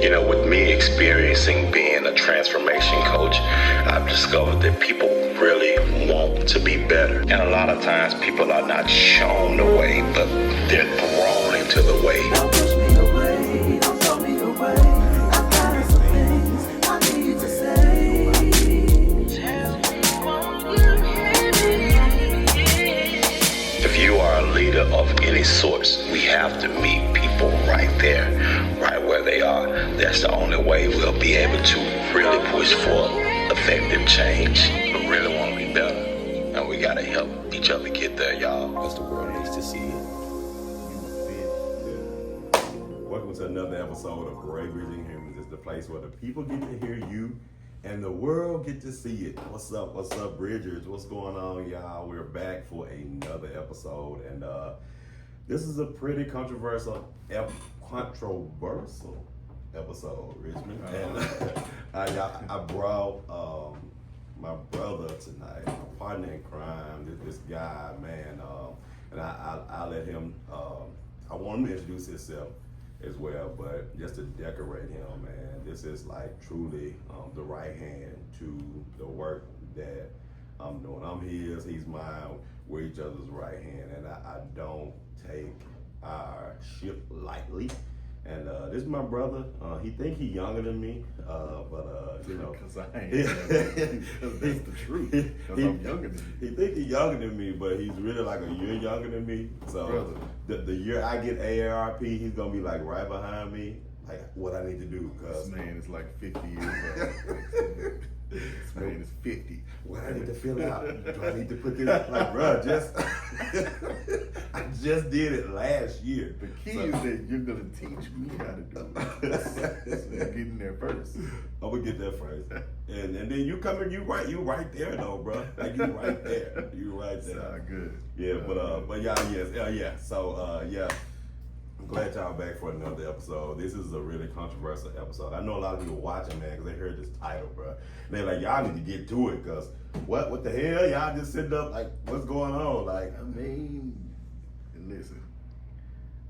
With me experiencing being a transformation coach, I've discovered that people really want to be better. And a lot of times people are not shown the way, but they're thrown into the way. Don't push me away, don't throw me away. I got some things I need to say. If you are a leader of any sorts, we have to meet people right there, right where they are. That's the only way we'll be able to really push for effective change. We really want to be better, and we gotta help each other get there, y'all. Because the world needs to see it. Welcome to another episode of Great Bridging Humans. It's the place where the people get to hear you and the world get to see it. What's up, Bridgers? What's going on, y'all? We're back for another episode, and this is a pretty controversial episode, Richmond. And I brought my brother tonight, my partner in crime, this guy, man, and I let him, I want him to introduce himself as well, but just to decorate him, man, this is like truly the right hand to the work that I'm doing. I'm his, he's mine, we're each other's right hand, and I don't take our ship lightly. And this is my brother. He think he younger than me, but Because I ain't. Because that's the truth. Because I'm younger than you. He think he's younger than me, but he's really like a year younger than me. So the year I get AARP, he's gonna be like right behind me. Like what I need to do, cause This man is like 50 years old. This man is 50. What I need to fill out? Do I need to put this? Like, bro, I just did it last year. The key is that you're gonna teach me how to do it. So get in there first. I'm gonna get there first, and then you come in. You right there though, bro. Like you right there. You right there. Sound good. Yeah, but yeah. So I'm glad y'all back for another episode. This is a really controversial episode. I know a lot of people watching, man, because they heard this title, bro. And they're like, y'all need to get to it, because what the hell? Y'all just sitting up like, what's going on? Like, I mean, listen,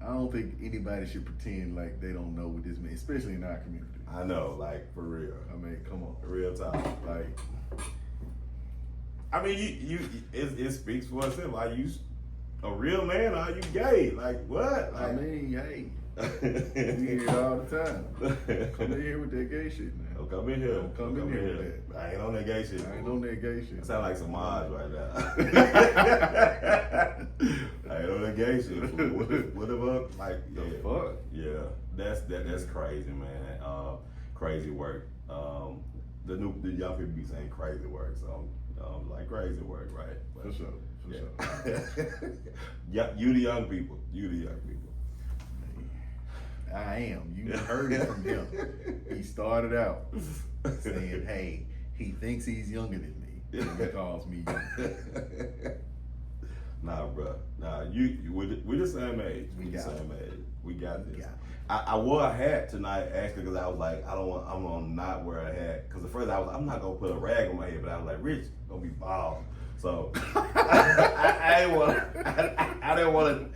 I don't think anybody should pretend like they don't know what this means, especially in our community. I know, like, for real. I mean, come on. Real talk. Like, I mean, it speaks for itself. Are you a real man or are you gay? Like, what? Like, I mean, hey, we hear it all the time. Come in here with that gay shit now. Don't come in here. Don't come in here with that. I ain't on that gay shit. I ain't on that gay shit. That sound like some Maj right now. I ain't on that gay shit. Whatever. Like, The fuck? Yeah, that's crazy, man. Crazy work. The young people be saying crazy work, so like crazy work, right? But, For sure. Yeah, you the young people. I am. You heard it from him. He started out saying, hey, he thinks he's younger than me. And he calls me younger. Nah, bro. Nah, we're the same age. We got this. Yeah. I wore a hat tonight actually because I was like, I'm gonna not wear a hat. Because at first I'm not gonna put a rag on my head, but I was like, Rich, gonna be bald. So I didn't want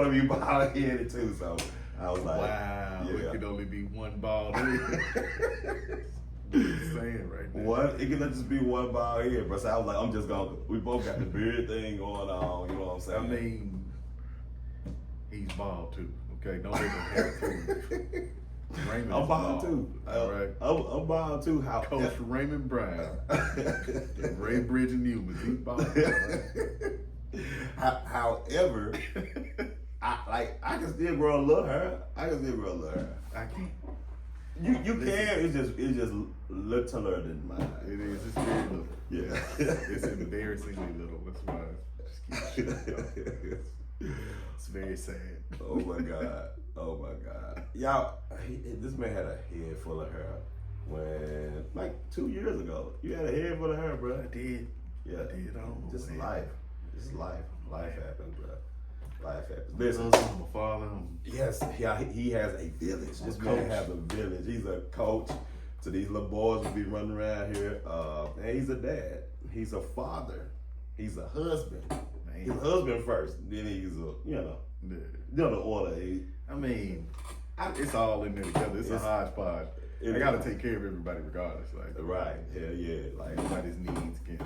to be bald headed too. So I was like, Wow, yeah. it could only be one bald head. Saying right now. What? It can just be one bald head, bro. So I was like, we both got the beard thing going on. You know what I'm saying? I mean, he's bald too. Okay, don't let him have too. Raymond I'm is bald too. All right. I'm bald too. How Coach Raymond Brown, Ray Bridge and Newman, he's bald. Right? However, I can still grow a little hair. I can't. You can. It's just littler than mine. It is. It's very little. Yeah. It's embarrassingly little. That's why I just keep shit. It's very sad. Oh my God. Y'all, this man had a head full of hair when, like 2 years ago. You had a head full of hair, bro. I did. Yeah. I did. I don't know. Just man. life. Just life. Life happens, bro. Life happens. Listen, Listen. I'm a father. Yes, he has a village. This man has a village. He's a coach to these little boys who be running around here. And he's a dad. He's a father. He's a husband. He's a husband first. Then he's a, the order. I mean, It's all in there together. It's a hodgepodge. I gotta take care of everybody regardless. Like Right. Hell yeah. Like everybody's needs can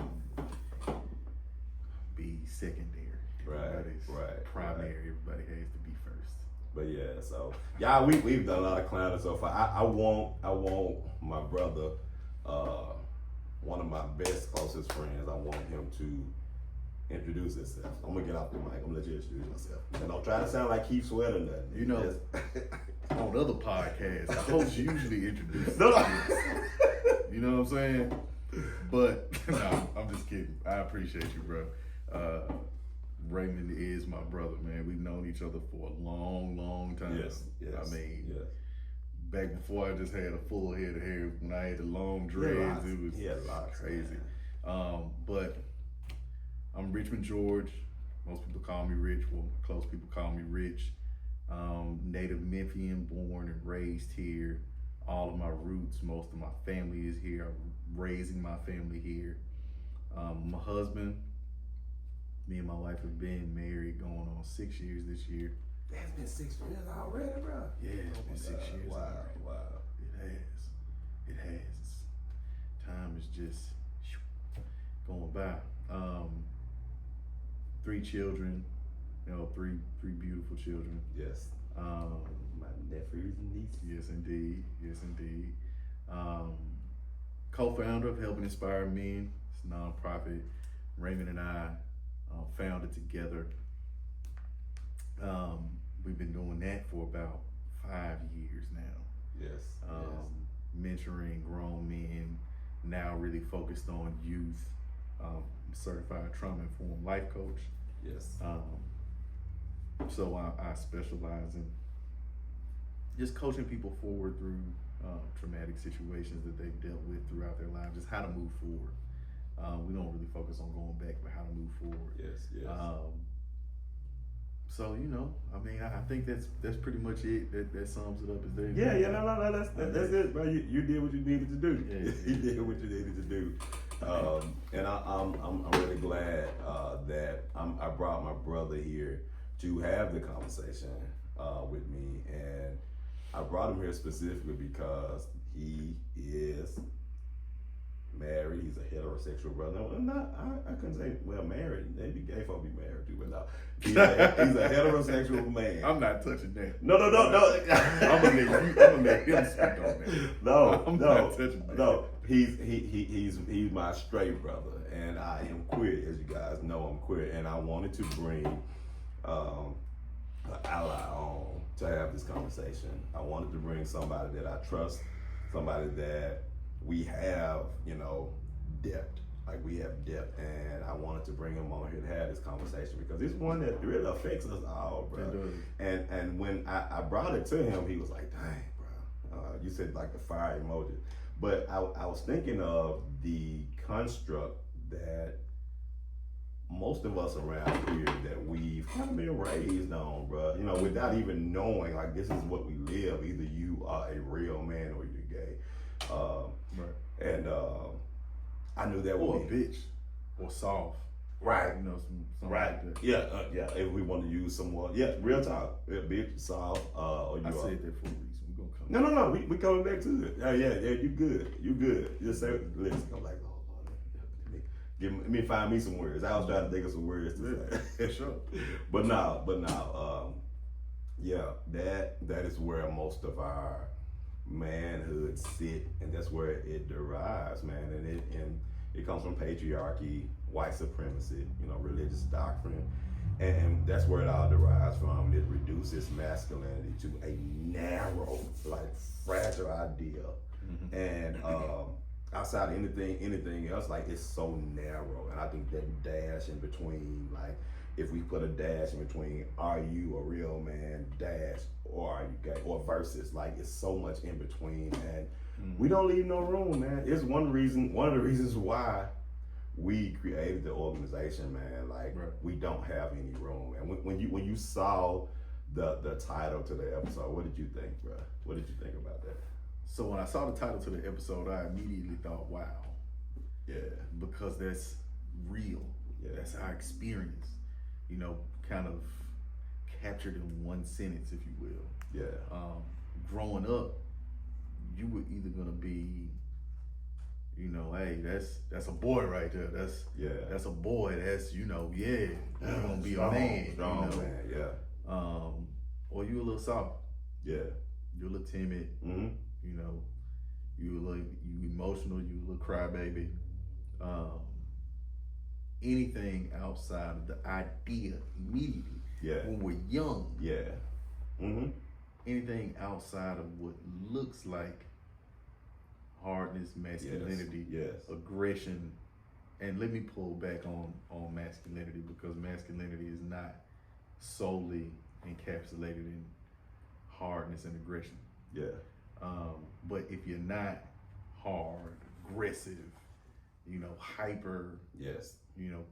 be secondary. Everybody's primary. Everybody has to be first. But yeah, so y'all, we've done a lot of clowning so far. I want my brother, one of my best closest friends. I want him to introduce himself. I'm gonna get off the mic. I'm gonna let you introduce yourself. And don't try to sound like Keith Sweat or nothing. You know, on other podcasts, the host usually introduces No. You know what I'm saying? But no, I'm just kidding. I appreciate you, bro. Raymond is my brother, man. We've known each other for a long, long time. Yes. I mean, back before I just had a full head of hair, when I had the long dreads, it was crazy. But I'm Richmond George. Most people call me Rich. Well, close people call me Rich. Native Memphian, born and raised here. All of my roots, most of my family is here. I'm raising my family here. My husband, me and my wife have been married going on 6 years this year. That's been 6 years already, bro. Yeah, it's been 6 years. Wow, already. wow. It has. Time is just going by. 3 children, three beautiful children. Yes. My nephews and nieces. Yes, indeed. Co-founder of Helping Inspire Men. It's a nonprofit. Raymond and I founded together. We've been doing that for about 5 years now. Yes. Mentoring grown men, now really focused on youth. Certified trauma-informed life coach. Yes. So I specialize in just coaching people forward through traumatic situations that they've dealt with throughout their lives, just how to move forward. We don't really focus on going back, but how to move forward. Yes. So I mean, I think that's pretty much it. That sums it up. Is there? No. That's it, bro. You did what you needed to do. Yeah. You did what you needed to do. And I'm really glad that I brought my brother here to have the conversation with me, and I brought him here specifically because he is married. He's a heterosexual brother. I couldn't say married. Maybe gay folk be married too, but no. He's a heterosexual man. I'm not touching that. No. I'm gonna let him speak on that. I'm not touching that. No. He's my straight brother, and I am queer, as you guys know. I'm queer, and I wanted to bring an ally on to have this conversation. I wanted to bring somebody that I trust, somebody that we have, depth. Like we have depth, and I wanted to bring him on here to have this conversation because it's one that really affects us all, bro. And when I brought it to him, he was like, "Dang, bro," you said like the fire emoji, but I was thinking of the construct that most of us around here that we've kind of been raised on, bro. Without even knowing, like this is what we live. Either you are a real man or you're gay. Right. And I knew that or would a bitch or soft. Right. Something Right. like that. Yeah. If we want to use some more, real talk. Yeah, bitch, soft. Or you I are. said that for a reason. We're gonna come. No. We coming back to it. Yeah. You good. Just say, listen. I'm like, oh Lord, let me find me some words. I was trying to think of some words to say. For sure. But now, that is where most of our manhood sit, and that's where it derives, man. And it comes from patriarchy, white supremacy, religious doctrine, and that's where it all derives from. It reduces masculinity to a narrow, like fragile idea, and outside of anything else, like it's so narrow. And I think that dash in between, like if we put a dash in between, are you a real man, dash, or are you gay, or versus, like it's so much in between, and we don't leave no room, man. It's one of the reasons why we created the organization, man. Like we don't have any room. And when you saw the title to the episode, what did you think, bro? What did you think about that? So when I saw the title to the episode, I immediately thought, wow. Yeah. Because that's real. Yeah. That's our experience. Kind of captured in one sentence, if you will. Yeah. growing up, you were either gonna be, you know, hey, that's a boy right there. That's a boy. That's, you know, you're gonna be strong, a man. Strong, you know? man, yeah. Or you a little soft. Yeah. You're a little timid. Mm-hmm. You know, you emotional. You a little crybaby. Anything outside of the idea immediately. Yeah. When we're young. Yeah. Mm-hmm. Anything outside of what looks like hardness, masculinity, yes. aggression, and let me pull back on masculinity, because masculinity is not solely encapsulated in hardness and aggression. Yeah. But if you're not hard, aggressive, you know, hyper, yes, you know,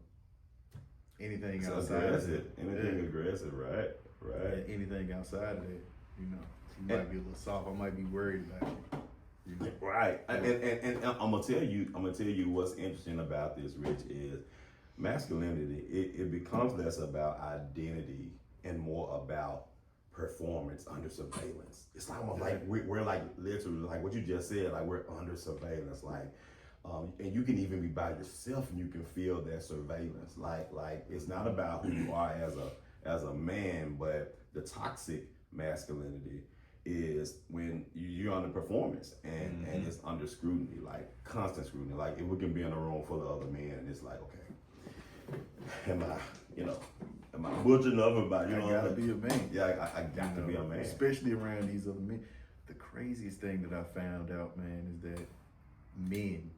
anything so outside aggressive, of it, anything aggressive, right? anything outside of that, you know, you might be a little soft. I might be worried about you. You know? Right. And I'm gonna tell you what's interesting about this, Rich, is masculinity. It becomes less about identity and more about performance under surveillance. It's like almost like we're like literally like what you just said, like we're under surveillance, like and you can even be by yourself and you can feel that surveillance. Like it's not about who you are as a man, but the toxic masculinity is when you're under performance and it's under scrutiny, like constant scrutiny. Like if we can be in a room full of other men and it's like, okay, am I butch enough about, you know? I gotta be a man. Yeah, I got to be a man. Especially around these other men. The craziest thing that I found out, man, is that men,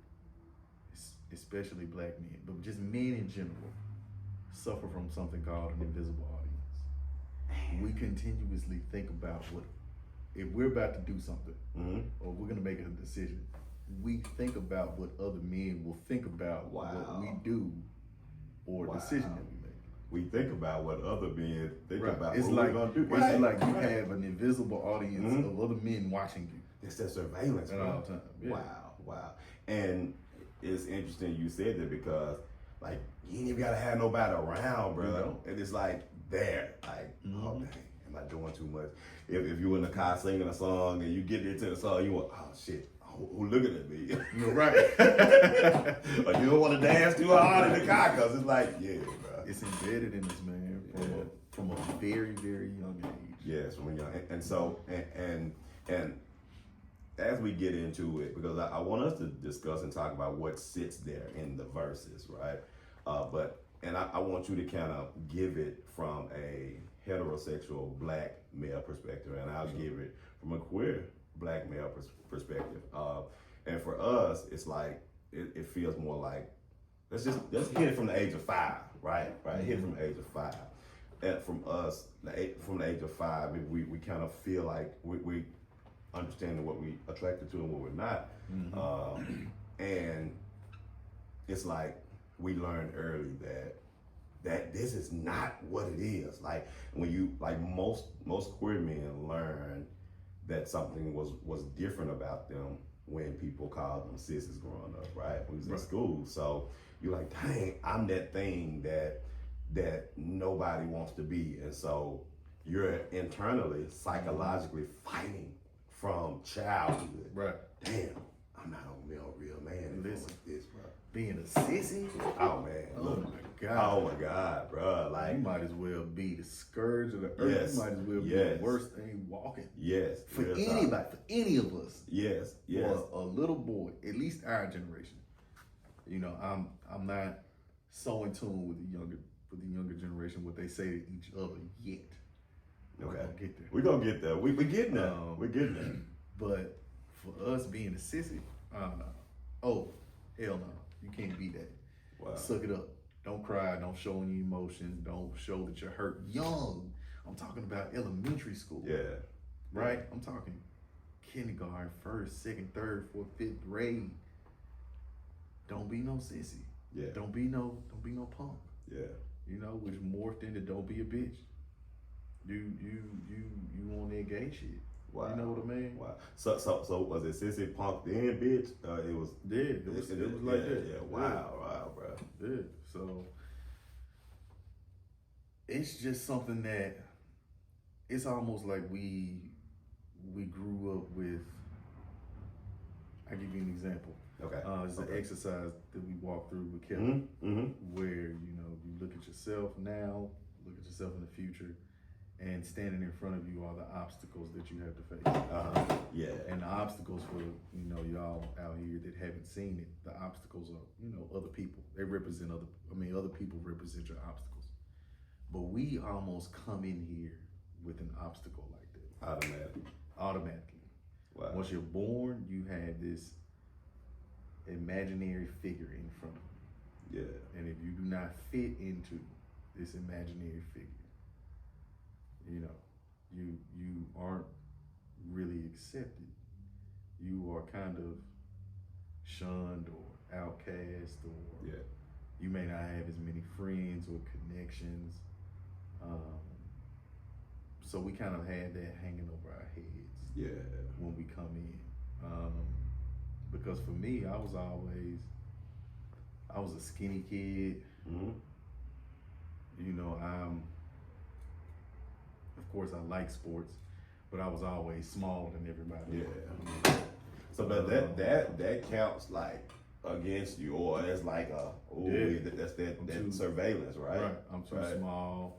especially black men, but just men in general, suffer from something called an invisible audience. We continuously think about if we're about to do something, or we're gonna make a decision, we think about what other men will think about what we do or decision that we make. We think about what other men think about it's what like, we're gonna do. It's like you have an invisible audience of other men watching you. It's that surveillance, at all times. Yeah. Wow. And it's interesting you said that, because like you ain't even gotta have nobody around, bro. You know? And it's like there, like, oh dang, am I doing too much? If you in the car singing a song and you get into the song, you want, oh shit, who looking at me? You're right. Like you don't want to dance too hard in the car, cause it's like, yeah, bro. It's embedded in us, man, from a very, very young age. Yes, from young, and so and as we get into it, because I want us to discuss and talk about what sits there in the verses, right? But I want you to kind of give it from a heterosexual black male perspective, and I'll give it from a queer black male perspective. And for us, it's like it feels more like let's hit it from the age of 5, right? Hit it from the age of 5. And from us, from the age of 5, we kind of feel like we understanding what we attracted to and what we're not. And it's like we learned early that this is not what it is. Like when you, like most queer men learn that something was different about them when people called them sissies growing up, right? When we was in school. So you're like, dang, I'm that thing that nobody wants to be. And so you're internally, psychologically fighting from childhood. Right. Damn, I'm not a real man. Listen, this, bro. Being a sissy? Oh man. Oh my God. Oh my God, bro. Like you might as well be the scourge of the earth. Yes. You might as well be the worst thing walking. Yes. For anybody, for any of us. Yes. For a little boy, at least our generation. You know, I'm not so in tune with the younger generation, what they say to each other yet. Okay. We're gonna We're gonna get there. get there. We're getting there. We're getting there. But for us being a sissy, oh, hell no. You can't be that. Wow. Suck it up. Don't cry. Don't show any emotions. Don't show that you're hurt. Young. I'm talking about elementary school. Yeah. Right? I'm talking kindergarten, 1st, 2nd, 3rd, 4th, 5th grade. Don't be no sissy. Yeah. Don't be no punk. Yeah. You know, which morphed into don't be a bitch. You on that gay shit. Wow. You know what I mean? Wow. So was it sissy punk then, bitch? It was. Yeah, it was like that. Yeah. Wow, bro. Yeah. So it's just something that it's almost like we we grew up with. I'll give you an example. Okay. It's an exercise that we walk through with Kelly, where you look at yourself now, look at yourself in the future, and standing in front of you are the obstacles that you have to face. Yeah. And the obstacles for y'all out here that haven't seen it, the obstacles are other people. They represent other people represent your obstacles. But we almost come in here with an obstacle like that. Automatically. Wow. Once you're born, you have this imaginary figure in front of you. Yeah. And if you do not fit into this imaginary figure, you aren't really accepted. You are kind of shunned or outcast, or you may not have as many friends or connections. So we kind of had that hanging over our heads when we come in. Because for me, I was a skinny kid. Of course, I like sports, but I was always smaller than everybody. Yeah. So that counts like against you, or that's like that's that surveillance, right? Right. I'm too small.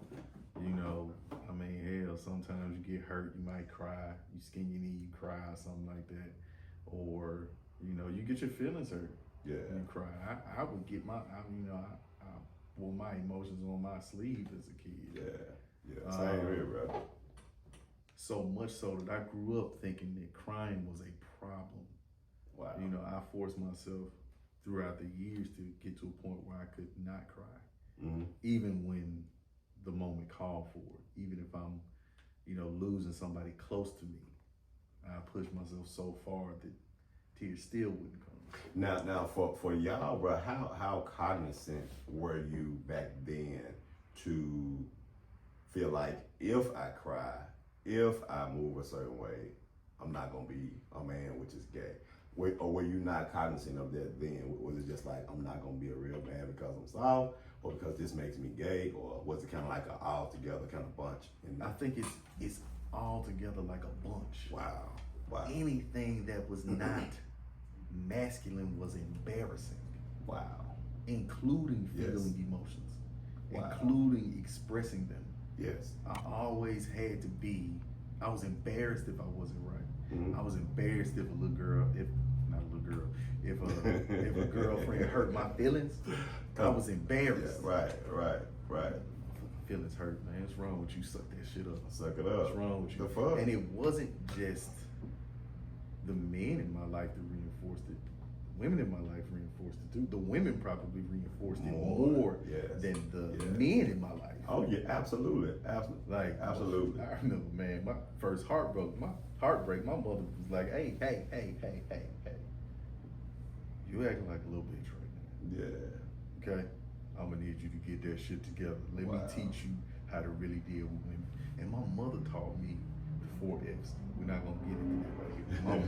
Hell, sometimes you get hurt, you might cry. You skin your knee, you cry, or something like that, or you get your feelings hurt. Yeah. You cry. I would get I wore my emotions on my sleeve as a kid. Yeah. Same here, bro. So much so that I grew up thinking that crying was a problem. Wow. I forced myself throughout the years to get to a point where I could not cry, even when the moment called for it. Even if I'm, losing somebody close to me, I push myself so far that tears still wouldn't come. Now for y'all, bro, how cognizant were you back then to feel like if I cry, if I move a certain way, I'm not gonna be a man, which is gay? Or were you not cognizant of that then? Was it just like, I'm not gonna be a real man because I'm soft, or because this makes me gay, or was it kind of like an all together kind of bunch? I think it's all together like a bunch. Wow. Anything that was not masculine was embarrassing. Wow. Including feeling emotions, including expressing them. Yes. I always had to be. I was embarrassed if I wasn't right. I was embarrassed if if a girlfriend hurt my feelings. I was embarrassed. Yeah, right. Feelings hurt, man. What's wrong with you? Suck that shit up. Suck it up. What's wrong with you? The fuck? And it wasn't just the men in my life that reinforced it. Women in my life reinforced it too. The women probably reinforced it more than the men in my life. Oh yeah, absolutely. Absolutely. I remember, man, my first heartbreak. My mother was like, "Hey, you acting like a little bitch right now. Yeah. Okay, I'm gonna need you to get that shit together. Let me teach you how to really deal with women." And my mother taught me the 4 F's. We're not gonna get into that right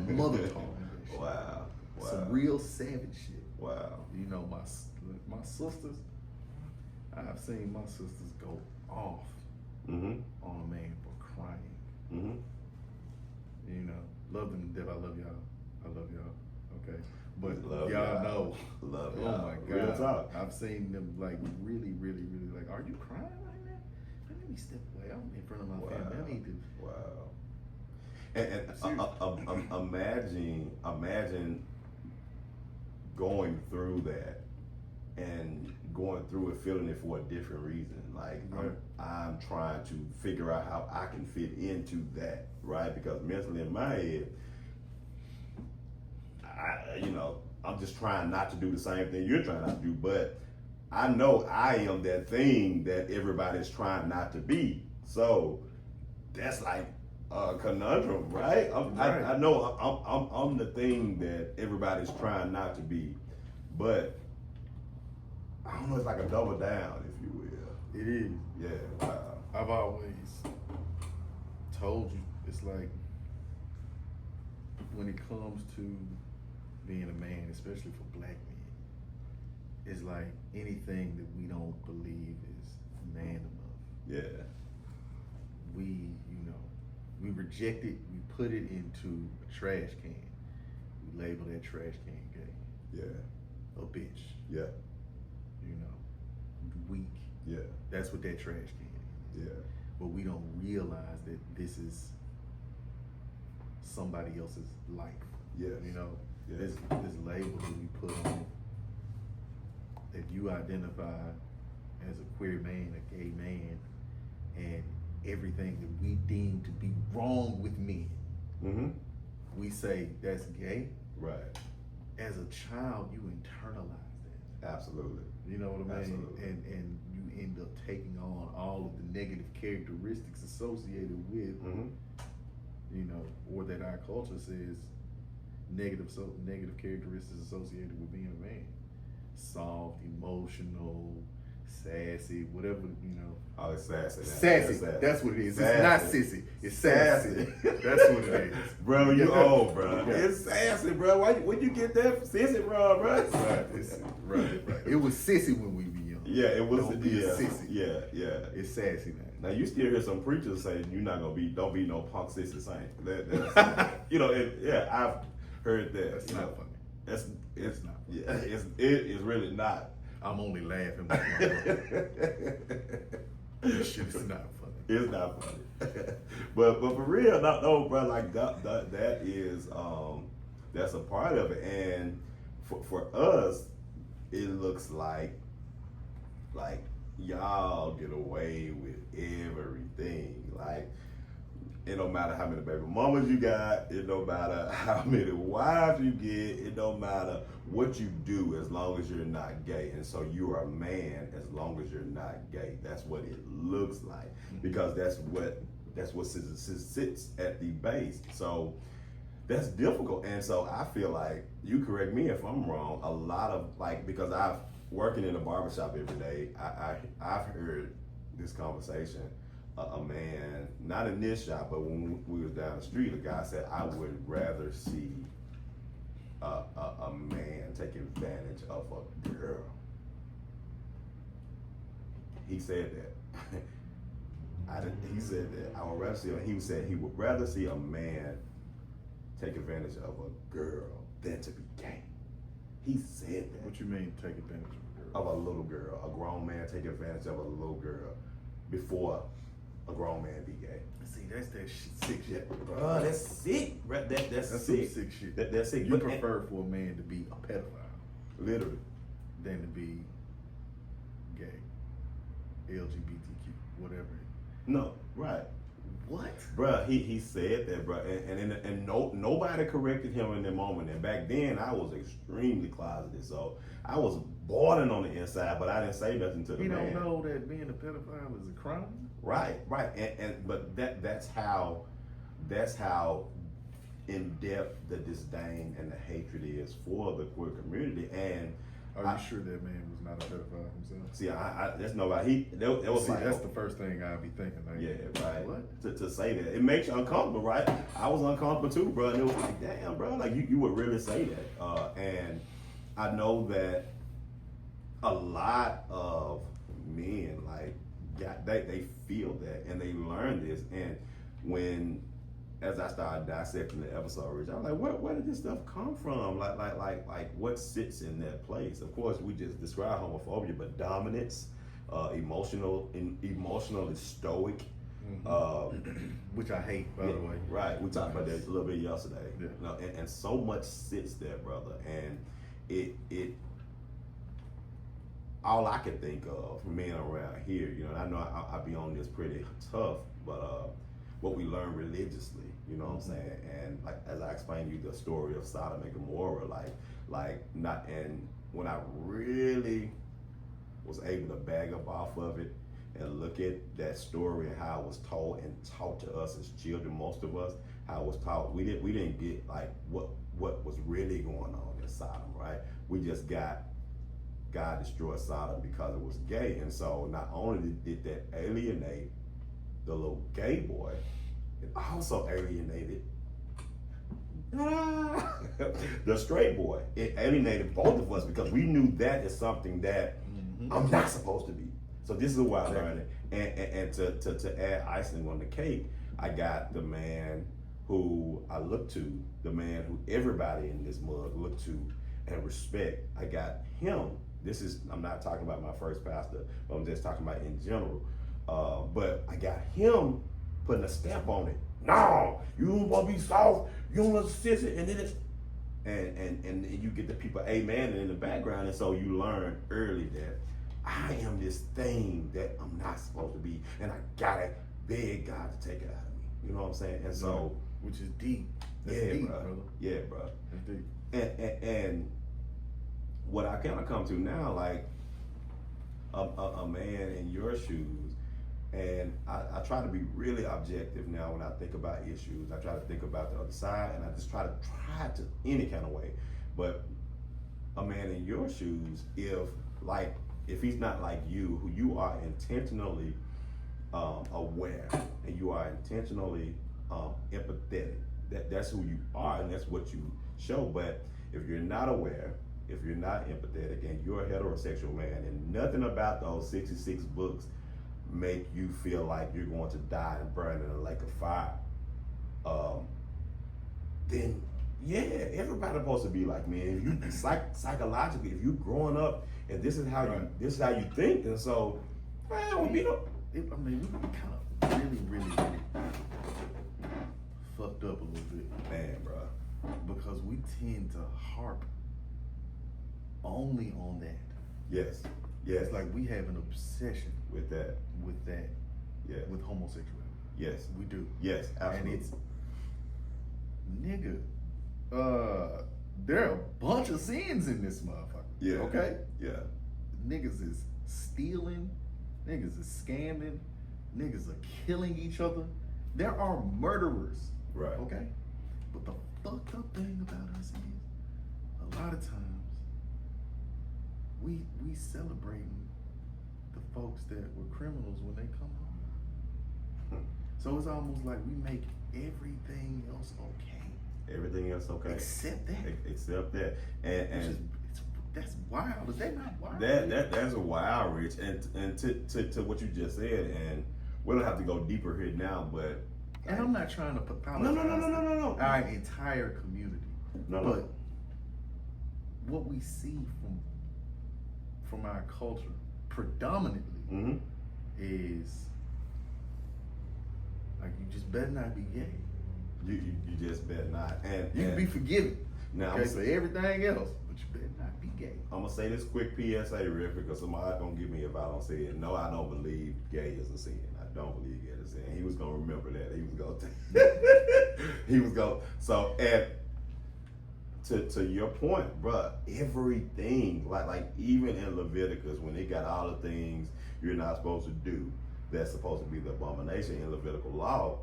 here. My mother taught me that shit. Wow. Some real savage shit. Wow. My sisters, I've seen my sisters go off on a man for crying. Love them to death. I love y'all. Okay. But love y'all know. Love oh y'all. my God. Real talk. I've seen them like really, really, really like, are you crying right now? Let me step away. I'm in front of my family. I need to. Wow. And imagine going through that and going through it, feeling it for a different reason. Like I'm trying to figure out how I can fit into that, right? Because mentally in my head, I'm just trying not to do the same thing you're trying not to do, but I know I am that thing that everybody's trying not to be. So that's like a conundrum, right? I know I'm the thing that everybody's trying not to be, but I don't know, it's like a double down, if you will. It is. Yeah, wow. I've always told you, it's like when it comes to being a man, especially for black men, it's like anything that we don't believe is man enough. Yeah. We, We reject it. We put it into a trash can. We label that trash can gay. Yeah. A bitch. Yeah. You know, weak. Yeah. That's what that trash can is. Yeah. But we don't realize that this is somebody else's life. Yeah. You know, yes. this label that we put on it, that you identify as a queer man, a gay man, and everything that we deem to be wrong with men, we say that's gay. Right. As a child, you internalize that. Absolutely. You know what I mean? Absolutely. And you end up taking on all of the negative characteristics associated with, you know, or that our culture says negative characteristics associated with being a man. Soft, emotional, sassy, whatever, you know. Oh, it's sassy. Sassy. That's what it is. Sassy. It's not sissy. It's sassy. That's what it is. Bro, you old, bro. Yeah. It's sassy, bro. Where'd you get that sissy from, bro? Right. It was sissy when we were young. Yeah, it was. Sissy. Yeah. It's sassy now. Now you still hear some preachers say you're not gonna don't be no punk sissy saint. That's you know, I've heard that. That's not funny. It's not funny. Yeah, it is really not. I'm only laughing. This shit is not funny. It's not funny. but for real, no, bro. Like that is that's a part of it, and for us, it looks like y'all get away with everything. Like, it don't matter how many baby mamas you got, it don't matter how many wives you get, it don't matter what you do as long as you're not gay. And so you are a man as long as you're not gay. That's what it looks like, because that's what sits at the base. So that's difficult. And so I feel like, you correct me if I'm wrong, a lot of, like, because I've working in a barbershop every day, I've heard this conversation. A man, not in this shop, but when we was down the street, a guy said, I would rather see a man take advantage of a girl. He said that. He said that. I would rather see, he said he would rather see a man take advantage of a girl than to be gay. He said that. What you mean, take advantage of a girl? Of a little girl. A grown man take advantage of a little girl before a grown man be gay. See, that's that sick shit. Bro, that's sick. Bro, that's sick. Some sick shit. That's sick. You prefer for a man to be a pedophile, literally, than to be gay, LGBTQ, whatever. No, right. What? Bro, he said that, bro, and nobody corrected him in that moment. And back then, I was extremely closeted, so I was boiling on the inside, but I didn't say nothing to the man. You don't know that being a pedophile is a crime? Right, but that's how in depth the disdain and the hatred is for the queer community. And are you sure that man was not a pedophile himself? See, that's nobody. That was like, that's the first thing I'd be thinking. Like, yeah, right. What? To say that, it makes you uncomfortable, right? I was uncomfortable too, bro. And it was like, damn, bro, like you would really say that. And I know that a lot of men, like, they feel that and they learn this. And when, as I started dissecting the episode, Rich, I was like, where did this stuff come from? Like what sits in that place? Of course, we just described homophobia, but dominance, emotionally stoic, which I hate, by the way. Right, we talked about that a little bit yesterday. Yeah. You know, and so much sits there, brother. And it all I can think of from being around here, you know, and I know I be on this pretty tough, but what we learn religiously, you know what I'm saying? And like, as I explained to you the story of Sodom and Gomorrah, and when I really was able to bag up off of it and look at that story and how it was told and taught to us as children, most of us, how it was taught, we didn't get like what was really going on in Sodom, right? We just got God destroyed Sodom because it was gay. And so not only did that alienate the little gay boy, it also alienated the straight boy. It alienated both of us because we knew that is something that I'm not supposed to be. So this is why I learned it. And to add icing on the cake, I got the man who I look to, the man who everybody in this mug look to and respect. I got him. I'm not talking about my first pastor, but I'm just talking about in general. But I got him putting a stamp on it. No, you don't want to be soft. You don't want to sit it, and then it's and you get the people amen in the background, and so you learn early that I am this thing that I'm not supposed to be, and I gotta beg God to take it out of me. You know what I'm saying? And so, which is deep. That's deep, brother. Yeah, bro. That's deep. And what I kind of come to now, like a man in your shoes, and I try to be really objective now when I think about issues. I try to think about the other side, and I just try to any kind of way. But a man in your shoes, if he's not like you, who you are intentionally aware, and you are intentionally empathetic, that's who you are, and that's what you show. But if you're not aware, if you're not empathetic, and you're a heterosexual man, and nothing about those 66 books make you feel like you're going to die and burn in a lake of fire, then yeah, everybody's supposed to be like me. If you psychologically, if you growing up and this is how you think, and so man, we kind of really fucked up a little bit, man, bro, because we tend to harp only on that. Yes. It's like we have an obsession with that. Yeah. With homosexuality. Yes. We do. Yes, absolutely. And it's, nigga, there are a bunch of sins in this motherfucker. Yeah. Okay? Yeah. Niggas is stealing. Niggas is scamming. Niggas are killing each other. There are murderers. Right. Okay? But the fucked up thing about us is, a lot of times, we celebrating the folks that were criminals when they come home. So it's almost like we make everything else okay. Everything else okay. Except that. Except that. And that's wild. Is that not wild? That's a wild, Rich. And to what you just said, and we don't have to go deeper here now, but I'm not trying to pathologize no. our entire community. No. But what we see from our culture predominantly is like, you just better not be gay. You just better not. And you can be forgiven. Now, okay, for everything else, but you better not be gay. I'm gonna say this quick PSA, Rick, because somebody gonna give me if I don't say it. No, I don't believe gay is a sin. I don't believe gay is a sin. He was gonna remember that. He was gonna. So, and to your point, bruh, everything like even in Leviticus, when they got all the things you're not supposed to do, that's supposed to be the abomination in Levitical law.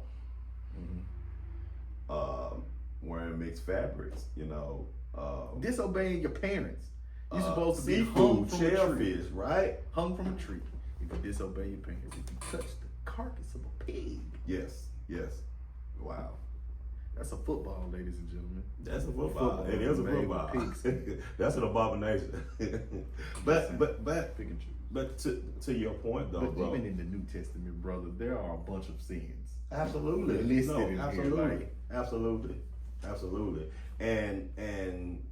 Wearing mixed fabrics, disobeying your parents. You're supposed to be seafood, hung from a shellfish, tree. right? Hung from a tree. If you disobey your parents, if you touch the carcass of a pig. Yes. Wow. That's a football, ladies and gentlemen. That's a football. It is a football. That's an abomination. but pick and choose. But to your point though, but bro, even in the New Testament, brother, there are a bunch of sins. Absolutely. Listed in absolutely. Here, like, Absolutely. And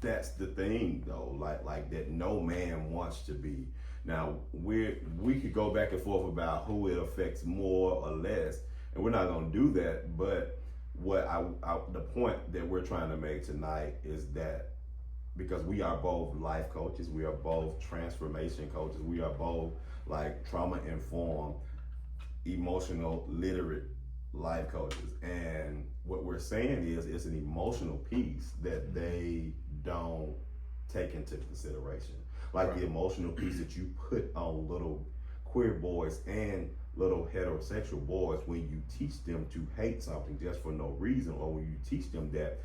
that's the thing though, like that no man wants to be. Now we could go back and forth about who it affects more or less, and we're not gonna do that. But what the point that we're trying to make tonight is that because we are both life coaches, we are both transformation coaches, we are both like trauma informed, emotional literate life coaches, and what we're saying is it's an emotional piece that they don't take into consideration, like the emotional piece that you put on little queer boys and little heterosexual boys when you teach them to hate something just for no reason, or when you teach them that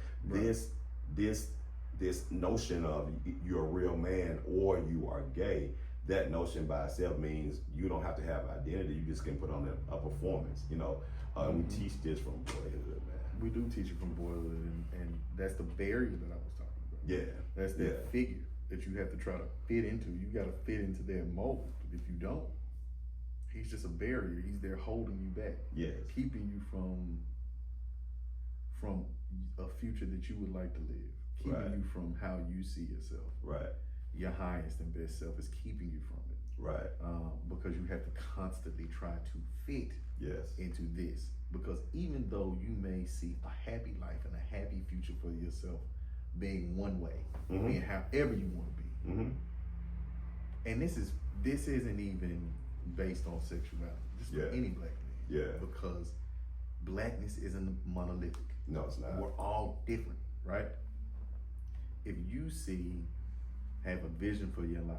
this notion of you're a real man or you are gay, that notion by itself means you don't have to have identity. You just can put on a performance. We teach this from boyhood, man. We do teach it from boyhood, and that's the barrier that I was talking about. Yeah. That's the figure that you have to try to fit into. You got to fit into their mold. If you don't, he's just a barrier. He's there holding you back. Yes. Keeping you from a future that you would like to live. Keeping you from how you see yourself. Right. Your highest and best self is keeping you from it. Right. Because you have to constantly try to fit into this. Because even though you may see a happy life and a happy future for yourself being one way, being however you want to be, and this isn't even based on sexuality. This is for any black man. Yeah. Because blackness isn't monolithic. No, it's not. We're all different, right? If you have a vision for your life,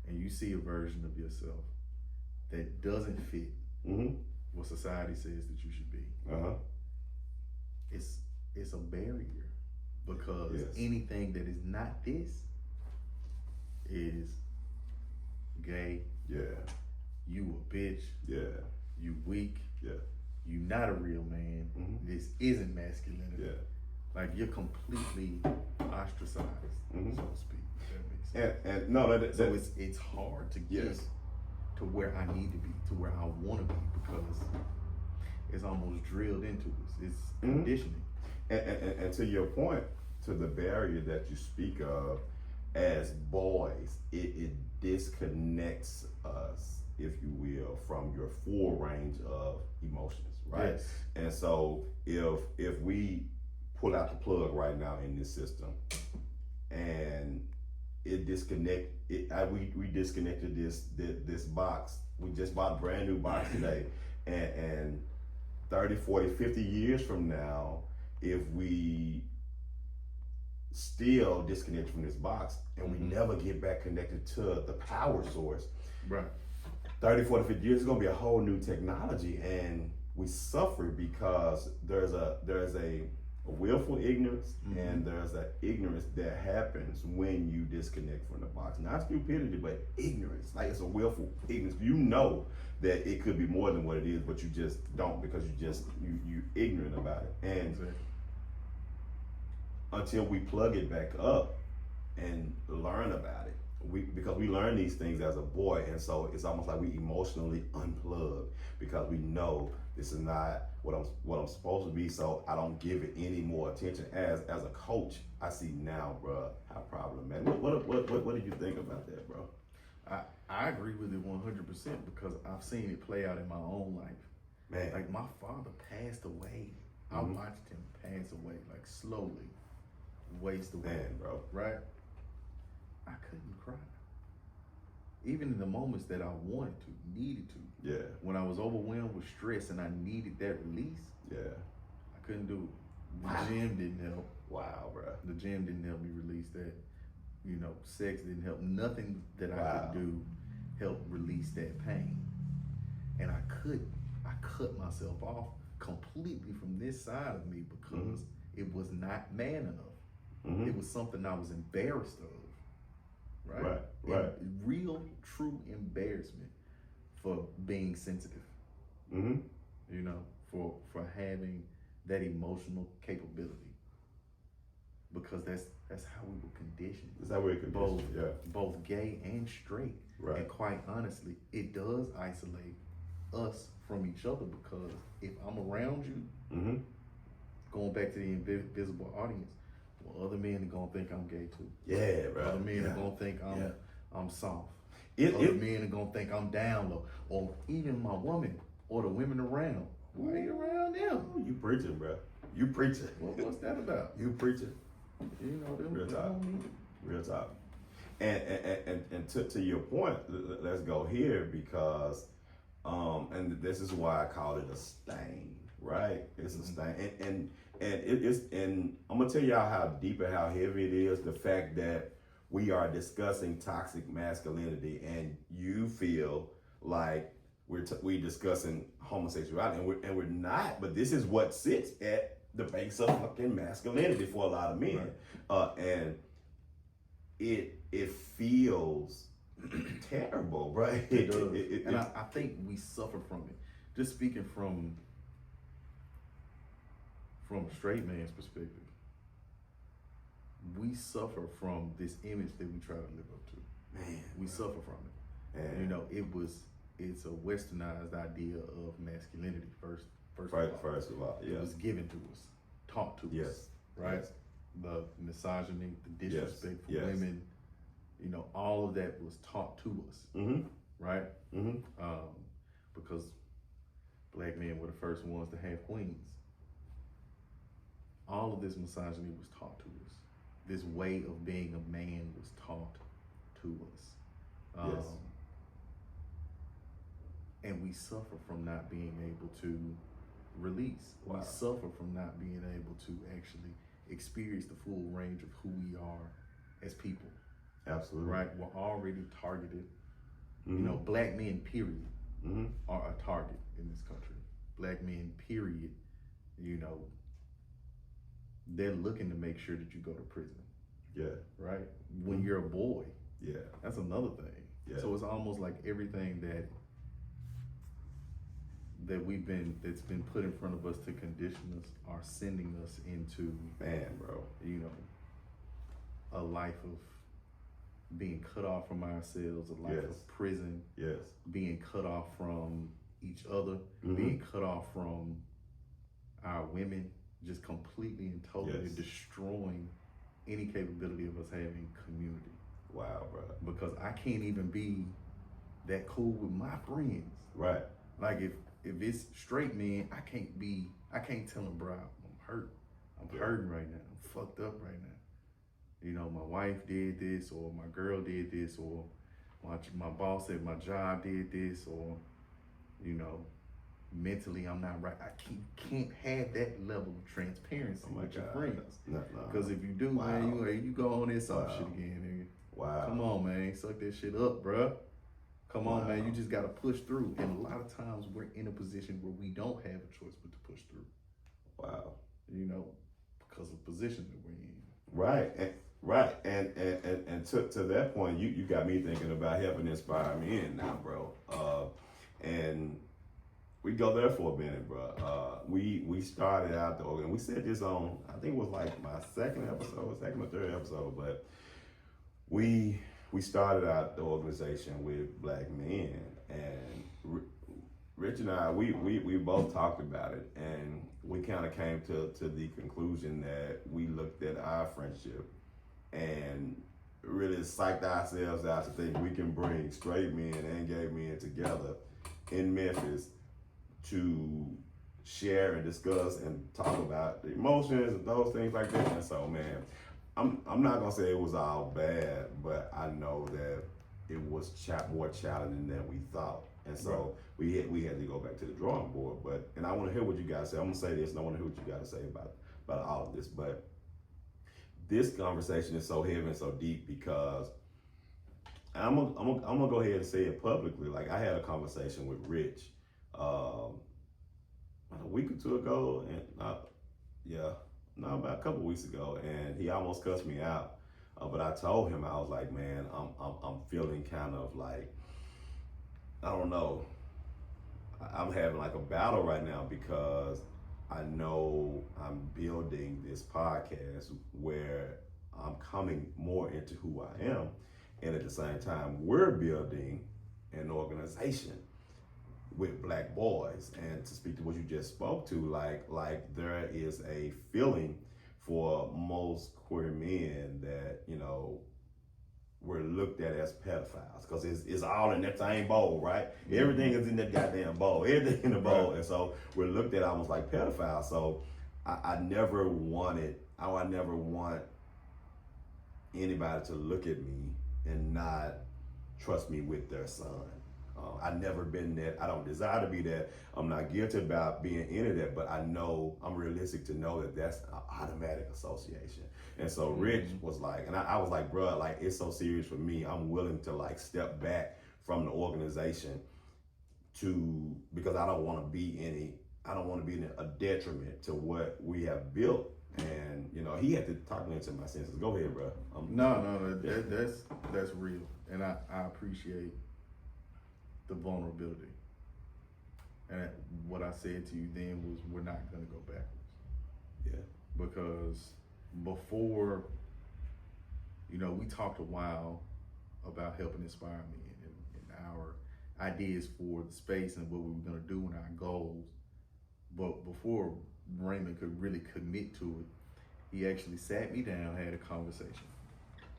and you see a version of yourself that doesn't fit what society says that you should be, it's a barrier, because anything that is not this is gay. Yeah. You a bitch. Yeah. You weak. Yeah. You not a real man. This isn't masculinity. Yeah. Like, you're completely ostracized, so to speak. If that makes sense. And no, so it's hard to get to where I need to be, to where I want to be, because it's almost drilled into us. It's conditioning. And to your point, to the barrier that you speak of, as boys, it disconnects us, if you will, from your full range of emotions, right? Yes. And so if we pull out the plug right now in this system, and we disconnected this box. We just bought a brand new box today, and 30, 40, 50 years from now, if we still disconnect from this box and we never get back connected to the power source, right? 30, 40, 50 years, it's gonna be a whole new technology, and we suffer because there's a willful ignorance, and there's an ignorance that happens when you disconnect from the box. Not stupidity, but ignorance. Like, it's a willful ignorance. You know that it could be more than what it is, but you just don't, because you ignorant about it. And until we plug it back up and learn about it, because we learn these things as a boy, and so it's almost like we emotionally unplug, because we know this is not what I'm supposed to be, so I don't give it any more attention. As a coach, I see now, bro, how problematic. What do you think about that, bro? I agree with it 100%, because I've seen it play out in my own life. Man, like, my father passed away. I watched him pass away, like, slowly waste away. Man, bro, right? I couldn't cry. Even in the moments that I wanted to, needed to. Yeah. When I was overwhelmed with stress and I needed that release. Yeah. I couldn't do it. The gym didn't help. Wow, bro. The gym didn't help me release that. You know, sex didn't help. Nothing that I could do helped release that pain. And I cut myself off completely from this side of me, because it was not man enough. It was something I was embarrassed of. Right. Real, true embarrassment for being sensitive. You know, for having that emotional capability, because that's how we were conditioned. That's how we were conditioned. Both gay and straight. Right. And quite honestly, it does isolate us from each other, because if I'm around you, going back to the invisible audience, well, other men are gonna think I'm gay too. Yeah, right. Other men are gonna think I'm soft. Other men are gonna think I'm down low. Or even my woman or the women around. Why are you around them? Oh, you preaching, bro. You preaching. What's that about? You preaching. You know, them real talk. Real talk. And to your point, let's go here, because and this is why I call it a stain, right? It's a stain, and I'm gonna tell y'all how deep and how heavy it is. The fact that we are discussing toxic masculinity, and you feel like we're discussing homosexuality, and we're not. But this is what sits at the base of fucking masculinity for a lot of men, and it feels terrible, right? It does. And I think we suffer from it. Just speaking from a straight man's perspective, we suffer from this image that we try to live up to. Man, we suffer from it. Man. You know, it was it's a westernized idea of masculinity. First of all, yeah. It was given to us, taught to us, right? Yes. The misogyny, the disrespect for Yes. women, you know, all of that was taught to us, right? Because black men were the first ones to have queens. All of this misogyny was taught to us. This way of being a man was taught to us. Yes. And we suffer from not being able to release. Wow. We suffer from not being able to actually experience the full range of who we are as people. Absolutely. Right? We're already targeted. You know, black men, period, are a target in this country. Black men, period, you know, they're looking to make sure that you go to prison. Yeah. Right? When you're a boy. Yeah. That's another thing. Yeah. So it's almost like everything that's been put in front of us to condition us are sending us into, you know, a life of being cut off from ourselves, a life of prison, being cut off from each other, being cut off from our women, just completely and totally destroying any capability of us having community. Wow, bro. Because I can't even be that cool with my friends. Right. Like if it's straight men, I can't tell them, bro, I'm hurt. I'm hurting right now. I'm fucked up right now. You know, my wife did this, or my girl did this, or my boss at my job did this, or, you know, mentally I'm not right. I can't have that level of transparency with your friends. Because if you do, man, you go on this soft shit again, nigga. Wow. Come on, man. Suck that shit up, bruh. Come on, man. You just got to push through. And a lot of times we're in a position where we don't have a choice but to push through. Wow. You know, because of the position that we're in. Right. And to that point, you got me thinking about helping inspire men now, bro. And we go there for a minute, bro. We started out the organ. We said this on, I think it was like my second or third episode, but we started out the organization with black men, and Rich and I, we both talked about it, and we kind of came to the conclusion that we looked at our friendship and really psyched ourselves out to think we can bring straight men and gay men together in Memphis to share and discuss and talk about the emotions and those things like that. And so, man, I'm not gonna say it was all bad, but I know that it was more challenging than we thought. And so we had to go back to the drawing board. And I want to hear what you guys say. I'm gonna say this, and I want to hear what you guys say about all of this. But this conversation is so heavy and so deep because I'm gonna go ahead and say it publicly. Like, I had a conversation with Rich a week or two ago, and about a couple weeks ago, and he almost cussed me out. But I told him, I was like, man, I'm feeling kind of like, I don't know, I'm having like a battle right now because I know I'm building this podcast where I'm coming more into who I am, and at the same time, we're building an organization with black boys. And to speak to what you just spoke to, like there is a feeling for most queer men that, you know, we're looked at as pedophiles because it's all in that same bowl, right? Everything is in that goddamn bowl, everything in the bowl. And so we're looked at almost like pedophiles. So I never want anybody to look at me and not trust me with their son. I've never been that. I don't desire to be that. I'm not guilty about being into that, but I know I'm realistic to know that that's an automatic association. And so Rich was like, and I was like, bro, like, it's so serious for me. I'm willing to like step back from the organization because I don't want to be a detriment to what we have built. And, you know, he had to talk me into my senses. Go ahead, bro. No, that's real. And I appreciate the vulnerability. And what I said to you then was, we're not gonna go backwards. Yeah. Because before, you know, we talked a while about helping inspire me in our ideas for the space and what we were gonna do and our goals. But before Raymond could really commit to it, he actually sat me down, had a conversation.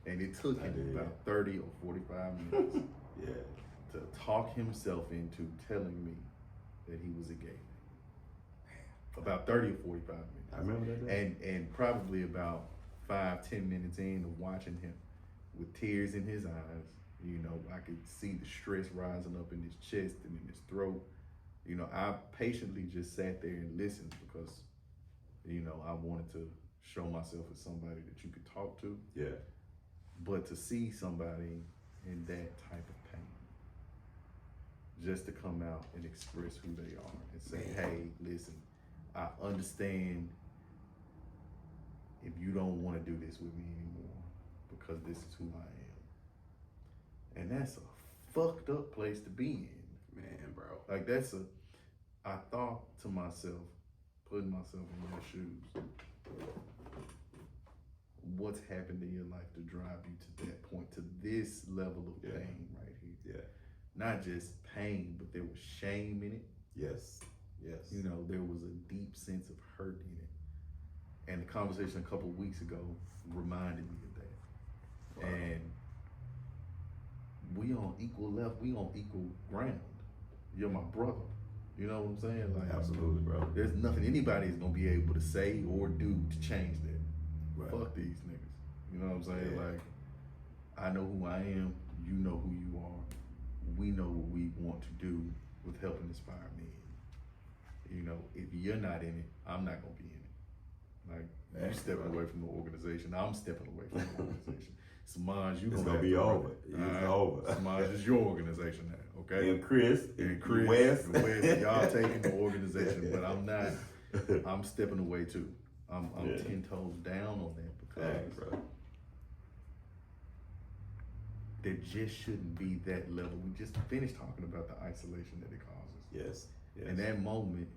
And it took him about 30 or 45 minutes to talk himself into telling me that he was a gay man. About 30 or 45 minutes. I remember that day. And probably about 5-10 minutes in of watching him with tears in his eyes, you know, I could see the stress rising up in his chest and in his throat. You know, I patiently just sat there and listened because, you know, I wanted to show myself as somebody that you could talk to. Yeah. But to see somebody in that type of pain, just to come out and express who they are and say, hey, listen, I understand if you don't want to do this with me anymore because this is who I am. And that's a fucked up place to be in. Man, bro. Like I thought to myself, putting myself in your shoes, what's happened in your life to drive you to that point, to this level of pain right here? Yeah. Not just pain, but there was shame in it. Yes. You know, there was a deep sense of hurt in it. And the conversation a couple of weeks ago reminded me of that. Wow. And we on equal level, we on equal ground. You're my brother. You know what I'm saying? Like, absolutely, bro. There's nothing anybody's gonna be able to say or do to change that. Right. Fuck these niggas. You know what I'm saying? Yeah. Like, I know who I am. You know who you are. We know what we want to do with helping inspire men. You know, if you're not in it, I'm not gonna be in it. Like, you stepping away from the organization, I'm stepping away from the organization. Samaj, it's gonna be over. It's over. Samaj is your organization now, okay? And Chris, West, y'all taking the organization, but I'm not. I'm stepping away too. I'm 10 toes down on that because there just shouldn't be that level. We just finished talking about the isolation that it causes. Yes. In that moment,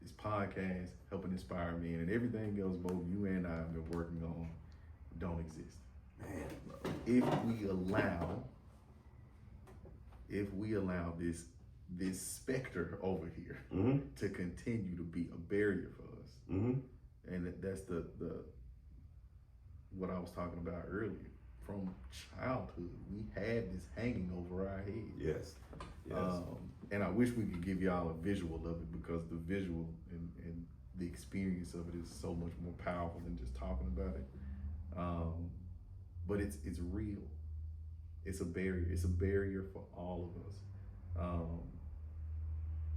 this podcast helping inspire men and everything else both you and I have been working on don't exist. Man, bro. If we allow this specter over here to continue to be a barrier for us, and that's the what I was talking about earlier. From childhood, we had this hanging over our head. Yes. And I wish we could give y'all a visual of it because the visual and the experience of it is so much more powerful than just talking about it. But it's real. It's a barrier. It's a barrier for all of us.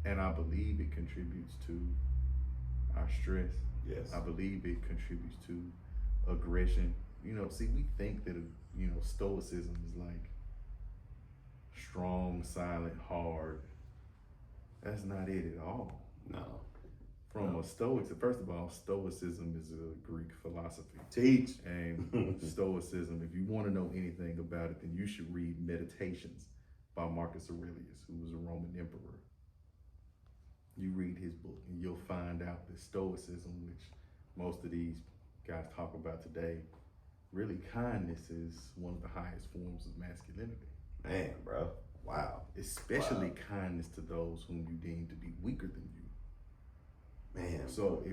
And I believe it contributes to our stress. Yes. I believe it contributes to aggression. You know, see, we think that, you know, stoicism is like strong, silent, hard. That's not it at all. No. From a stoic, first of all, stoicism is a Greek philosophy. Teach. And stoicism, if you want to know anything about it, then you should read Meditations by Marcus Aurelius, who was a Roman emperor. You read his book and you'll find out that stoicism, which most of these guys talk about today, really kindness is one of the highest forms of masculinity. Man, bro. Wow. Especially kindness to those whom you deem to be weaker than you. Man. So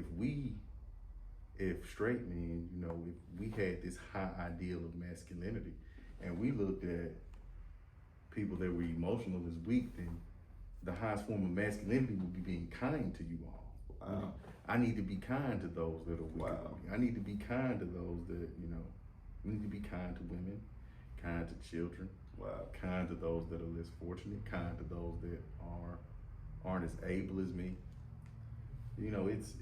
if straight men, you know, if we had this high ideal of masculinity and we looked at people that were emotional as weak, then the highest form of masculinity would be being kind to you all. Wow. I need to be kind to those that are weaker than me. I need to be kind to those that, you know, we need to be kind to women, kind to children, kind to those that are less fortunate, kind to those that aren't as able as me. You know, it's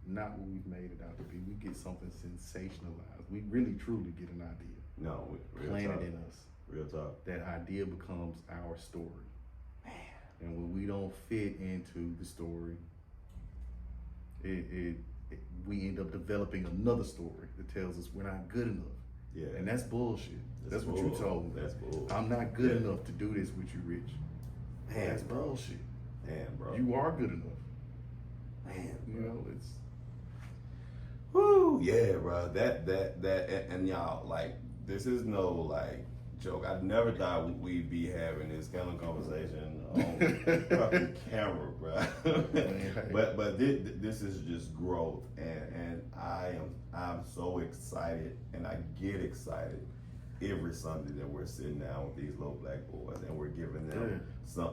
not what we've made it out to be. We get something sensationalized. We really truly get an idea. No, planted in us. Real talk. That idea becomes our story. Man. And when we don't fit into the story, we end up developing another story that tells us we're not good enough. Yeah. And that's bullshit. That's what you told me. That's bullshit. I'm not good enough to do this with you, Rich. Man, that's bullshit. Man, bro. You are good enough. Man, you know, it's. Woo, yeah, bro. That, and y'all, like, this is no, like, joke. I never thought we'd be having this kind of conversation on fucking camera, bro. but this is just growth, and I'm so excited, and I get excited every Sunday that we're sitting down with these little black boys and we're giving them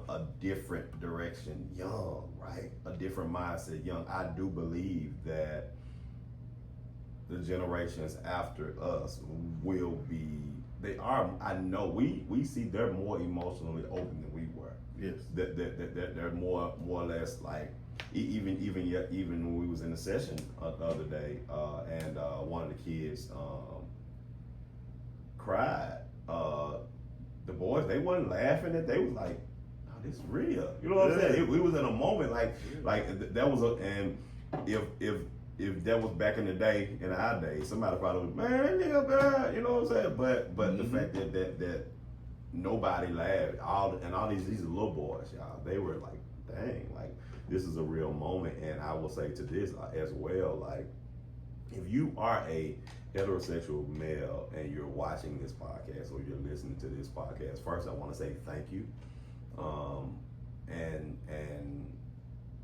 a different direction, young, right? A different mindset, young. I do believe that the generations after us will be, they are, I know we see they're more emotionally open than we were. Yes. They're more or less like, even when we was in the session the other day, and one of the kids cried. The boys, they wasn't laughing at. They was like, "No, this is real." You know what I'm saying? We was in a moment like that was a. And if that was back in the day, in our day, somebody probably would, man, that nigga bad. You know what I'm saying? But the fact that nobody laughed, all these little boys, y'all, they were like, dang, like this is a real moment. And I will say to this as well, like, if you are a heterosexual male and you're watching this podcast or you're listening to this podcast, first I want to say thank you, and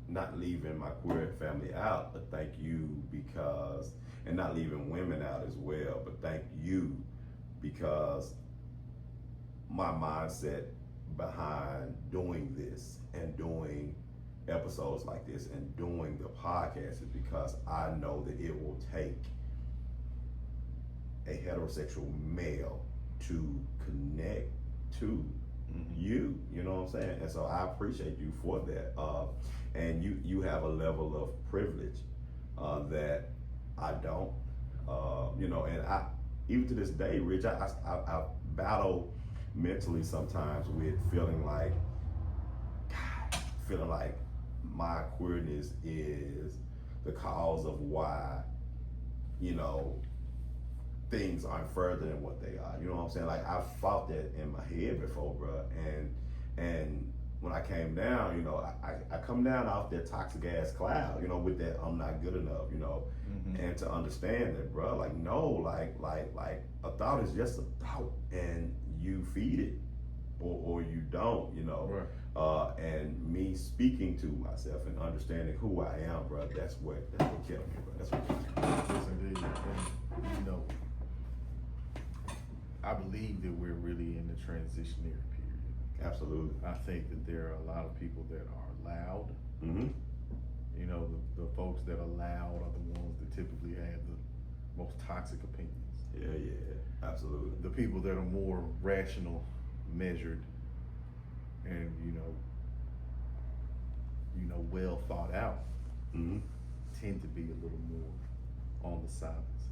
not leaving my queer family out, but thank you because, and not leaving women out as well, but thank you because my mindset behind doing this and doing episodes like this and doing the podcast is because I know that it will take a heterosexual male to connect to you know what I'm saying? And so I appreciate you for that. And you have a level of privilege that I don't. You know, and I, even to this day, Rich, I battle mentally sometimes with feeling like my queerness is the cause of why, you know, things aren't further than what they are. You know what I'm saying? Like, I've fought that in my head before, bro. And when I came down, you know, I come down off that toxic ass cloud, you know, with that I'm not good enough, you know, and to understand that, bro, like, no, like a thought is just a thought, and you feed it or you don't, you know. Right. And me speaking to myself and understanding who I am, bro, that's what kept me, bro. That's what kept me. Yes, indeed. And, you know, I believe that we're really in the transitionary period. Absolutely. I think that there are a lot of people that are loud. You know, the folks that are loud are the ones that typically have the most toxic opinions. Yeah, absolutely. The people that are more rational, measured, and you know, well thought out, tend to be a little more on the silent side.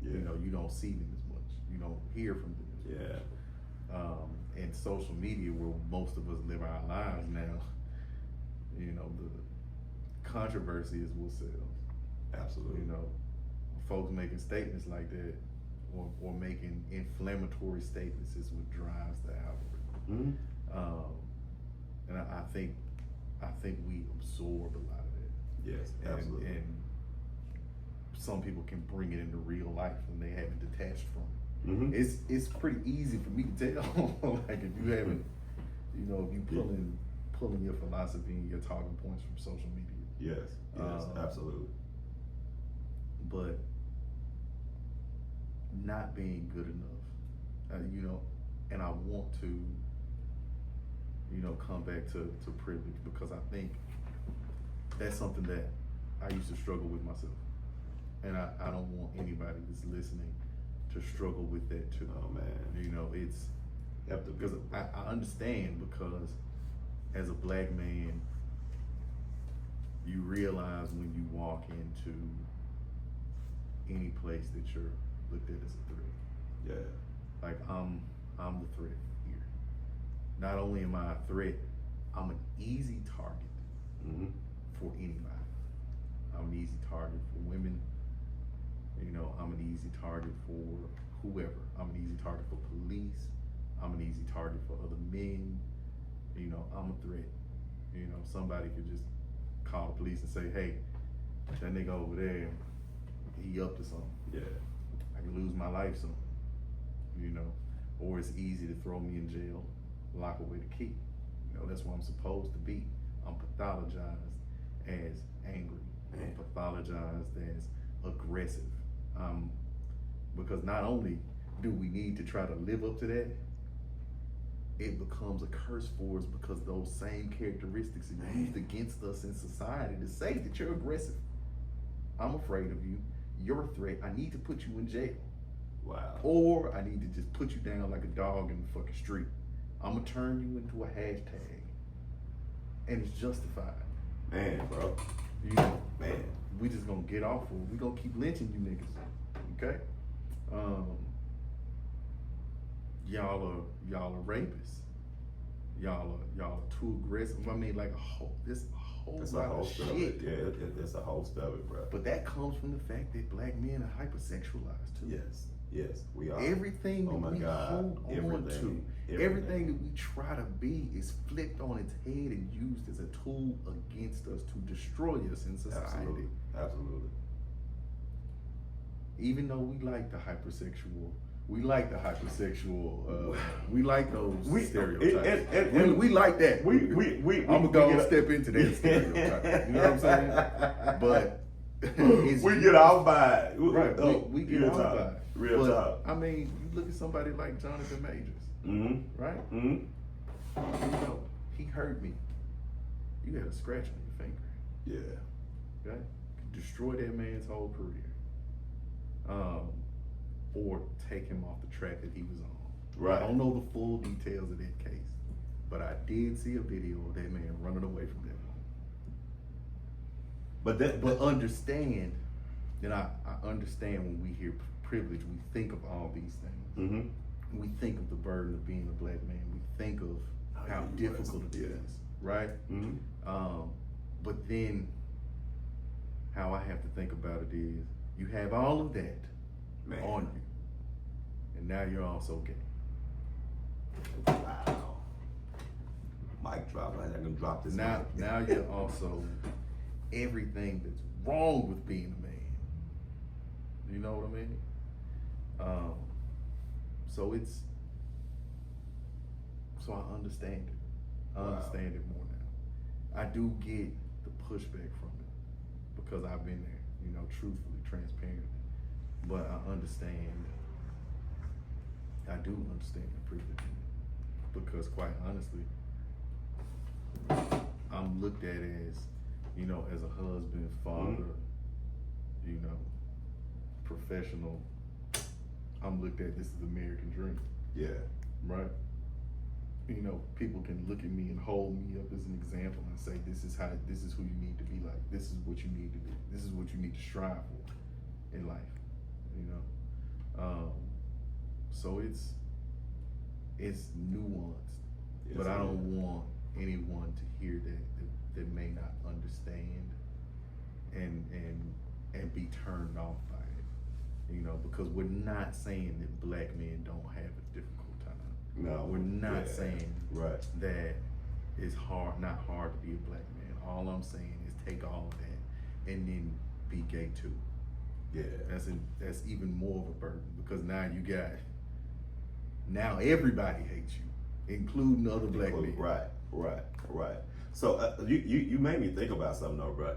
Yeah. You know, you don't see them as much. You don't hear from them as much. And social media, where most of us live our lives now, you know, the controversy is what sells. Absolutely. You know, folks making statements like that or making inflammatory statements is what drives the algorithm. And I think we absorb a lot of that. Yes, absolutely. And some people can bring it into real life when they haven't detached from it. It's pretty easy for me to tell. Like, if you haven't, you know, if you pulling your philosophy and your talking points from social media. Yes, absolutely. But not being good enough, you know, and I want to, you know, come back to privilege, because I think that's something that I used to struggle with myself. And I don't want anybody that's listening to struggle with that too. Oh man. You know, it's because I understand, because as a black man, you realize when you walk into any place that you're looked at as a threat. Yeah. Like, I'm the threat here. Not only am I a threat, I'm an easy target for anybody. I'm an easy target for women. You know, I'm an easy target for whoever. I'm an easy target for police. I'm an easy target for other men. You know, I'm a threat. You know, somebody could just call the police and say, hey, that nigga over there, he up to something. Yeah. I could lose my life soon. You know, or it's easy to throw me in jail, lock away the key. You know, that's what I'm supposed to be. I'm pathologized as angry. I'm pathologized as aggressive. Because not only do we need to try to live up to that, it becomes a curse for us because those same characteristics are used against us in society to say that you're aggressive. I'm afraid of you. You're a threat. I need to put you in jail. Wow. Or I need to just put you down like a dog in the fucking street. I'm gonna turn you into a hashtag. And it's justified. Man, bro. You know, man. We just gonna get off of it. We gonna keep lynching you niggas. Okay? Y'all are rapists. Y'all are too aggressive. I mean, like there's a whole lot of shit. Yeah, it's a host of it, bro. But that comes from the fact that black men are hypersexualized too. Yes, we are. Everything that we hold on to, everything that we try to be is flipped on its head and used as a tool against us to destroy us in society. Absolutely. Even though we like the hypersexual, we like those stereotypes. And we like that. I'm gonna go step into that stereotype. You know what I'm saying? But we get off by it. Right. We get off by it. Real talk. I mean, you look at somebody like Jonathan Majors, right? You know, he hurt me. You had a scratch on your finger. Yeah. Okay? Destroy that man's whole career. Or take him off the track that he was on. Right. I don't know the full details of that case, but I did see a video of that man running away from that woman. But understand, and I understand when we hear privilege, we think of all these things. We think of the burden of being a black man. We think of how difficult it is, right? But then how I have to think about it is, you have all of that on you, and now you're also gay. Wow. Mic drop. I'm gonna drop this. Now you're also everything that's wrong with being a man. You know what I mean? So I understand it. I understand it more now. I do get the pushback from it because I've been there, you know, truthfully, transparently. But I do understand the privilege in it. Because quite honestly, I'm looked at as, you know, as a husband, father, you know, professional. I'm looked at, this is the American dream. Yeah. Right? You know, people can look at me and hold me up as an example and say, this is who you need to be like. This is what you need to do. This is what you need to strive for in life. You know? So it's nuanced. Yes, but I don't want anyone to hear that may not understand and be turned off by it. You know, because we're not saying that black men don't have a difficult time. No, we're not saying that it's not hard to be a black man. All I'm saying is take all of that and then be gay too. Yeah, that's even more of a burden because now everybody hates you, including other black men. Right. So you made me think about something though, bro.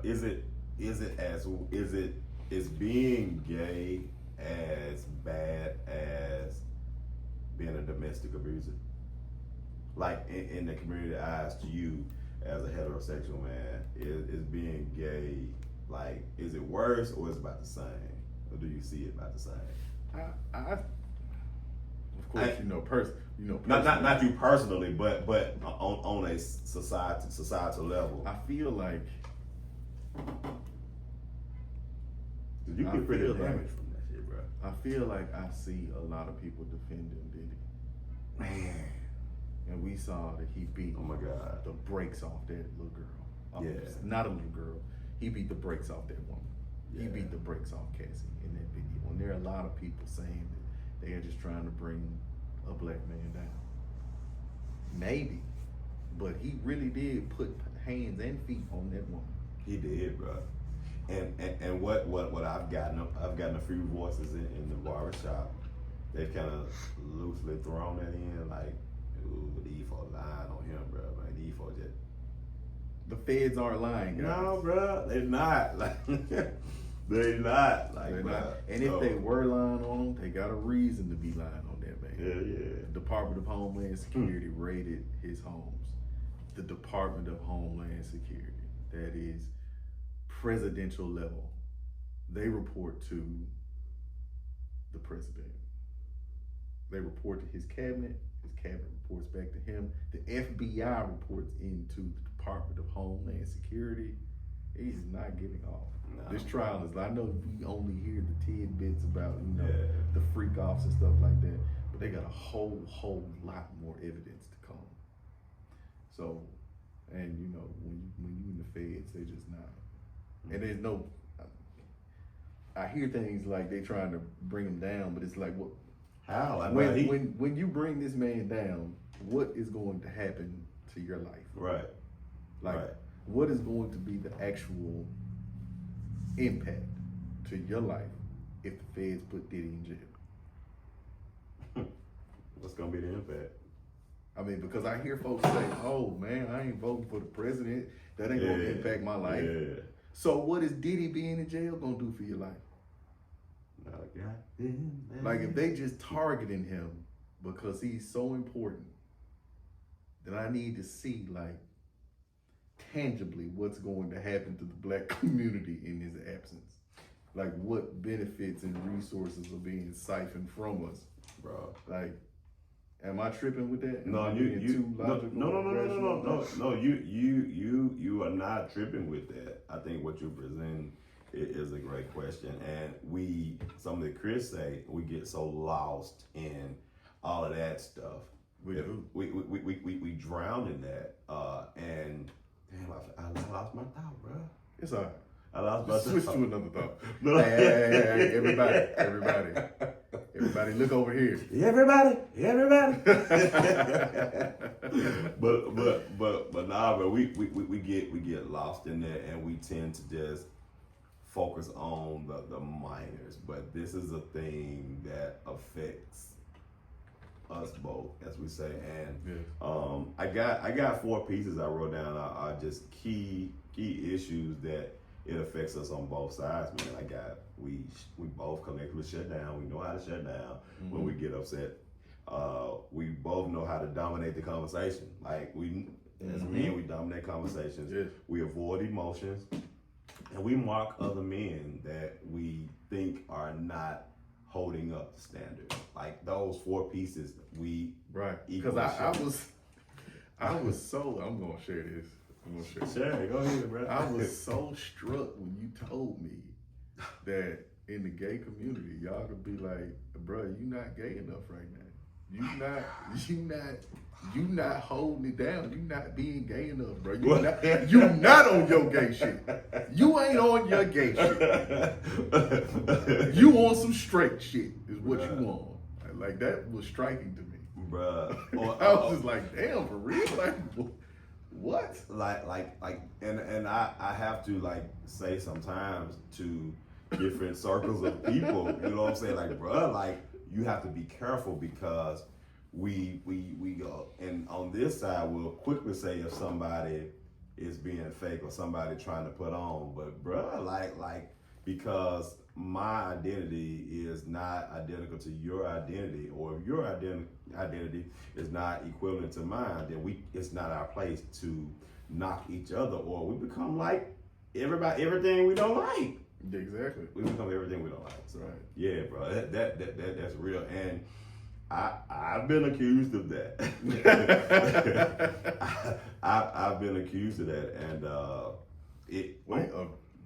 Is being gay as bad as being a domestic abuser? Like in the community eyes to you as a heterosexual man, is being gay, like, is it worse or is it about the same? Or do you see it about the same? Of course, not you personally, but on a societal level. I feel like you get pretty damaged from that shit, bro. I feel like I see a lot of people defending Diddy. Man. And we saw that he beat the brakes off that little girl. Not a little girl. He beat the brakes off that woman. Yeah. He beat the brakes off Cassie in that video. And there are a lot of people saying that they are just trying to bring a black man down. Maybe. But he really did put hands and feet on that woman. He did, bro. And what I've gotten a few voices in the barbershop they've kind of loosely thrown that in, like, ooh, these folks lying on him, bro. Like, these folks just. The feds aren't lying, guys. No, bro, they're not. Like, they're not. Like, They're bro. not. And if they were lying on them, they got a reason to be lying on that man. Yeah. The Department of Homeland Security raided his homes. The Department of Homeland Security, that is presidential level, they report to the president. They report to his cabinet reports back to him. The FBI reports into the Department of Homeland Security. He's not getting off. No. This trial is, I know we only hear the tidbits about, the freak offs and stuff like that, but they got a whole lot more evidence to come. So, and when you in the feds, they just not. And there's no, I hear things like they trying to bring him down, but it's like, what? How? When you bring this man down, what is going to happen to your life? Right. What is going to be the actual impact to your life if the feds put Diddy in jail? What's gonna be the impact? I mean, because I hear folks say, "Oh man, I ain't voting for the president. That ain't gonna impact my life." Yeah. So what is Diddy being in jail gonna do for your life? Like if they just targeting him because he's so important, then I need to see like tangibly what's going to happen to the black community in his absence. Like what benefits and resources are being siphoned from us, bro. Like, am I tripping with that? No, you are not tripping with that. I think what you're presenting is a great question, and some of the Chris say we get so lost in all of that stuff. We drown in that, and damn, I lost my thought, bro. It's all right. I lost my Switch thought. to another thought. Hey, everybody, look over here. Everybody. but nah, bro, we get lost in that, and we tend to just focus on the minors. But this is a thing that affects us both, as we say. And I got 4 pieces I wrote down. Are just key issues that it affects us on both sides, man. We both collectively shut down. We know how to shut down when we get upset. We both know how to dominate the conversation. Like as men, we dominate conversations. Yes. We avoid emotions, and we mark other men that we think are not holding up the standard. Like those 4 pieces, Because I was so. I'm gonna share this. Sure, go ahead, bro. I was so struck when you told me that in the gay community, y'all could be like, bro, you not gay enough right now. You not holding it down. You not being gay enough, bro. You not on your gay shit. You ain't on your gay shit. You on some straight shit is what you on. Like that was striking to me. Bruh. I was just like, damn, for real? Like, what? And I have to like say sometimes to different circles of people, you know what I'm saying? Like, bruh, like you have to be careful because we go, and on this side we'll quickly say if somebody is being fake or somebody trying to put on, but bruh, like because my identity is not identical to your identity, or if your identity is not equivalent to mine, then it's not our place to knock each other, or we become like everything we don't like. Exactly. We become everything we don't like. So yeah, bro, that's real, and I've been accused of that. I've been accused of that, and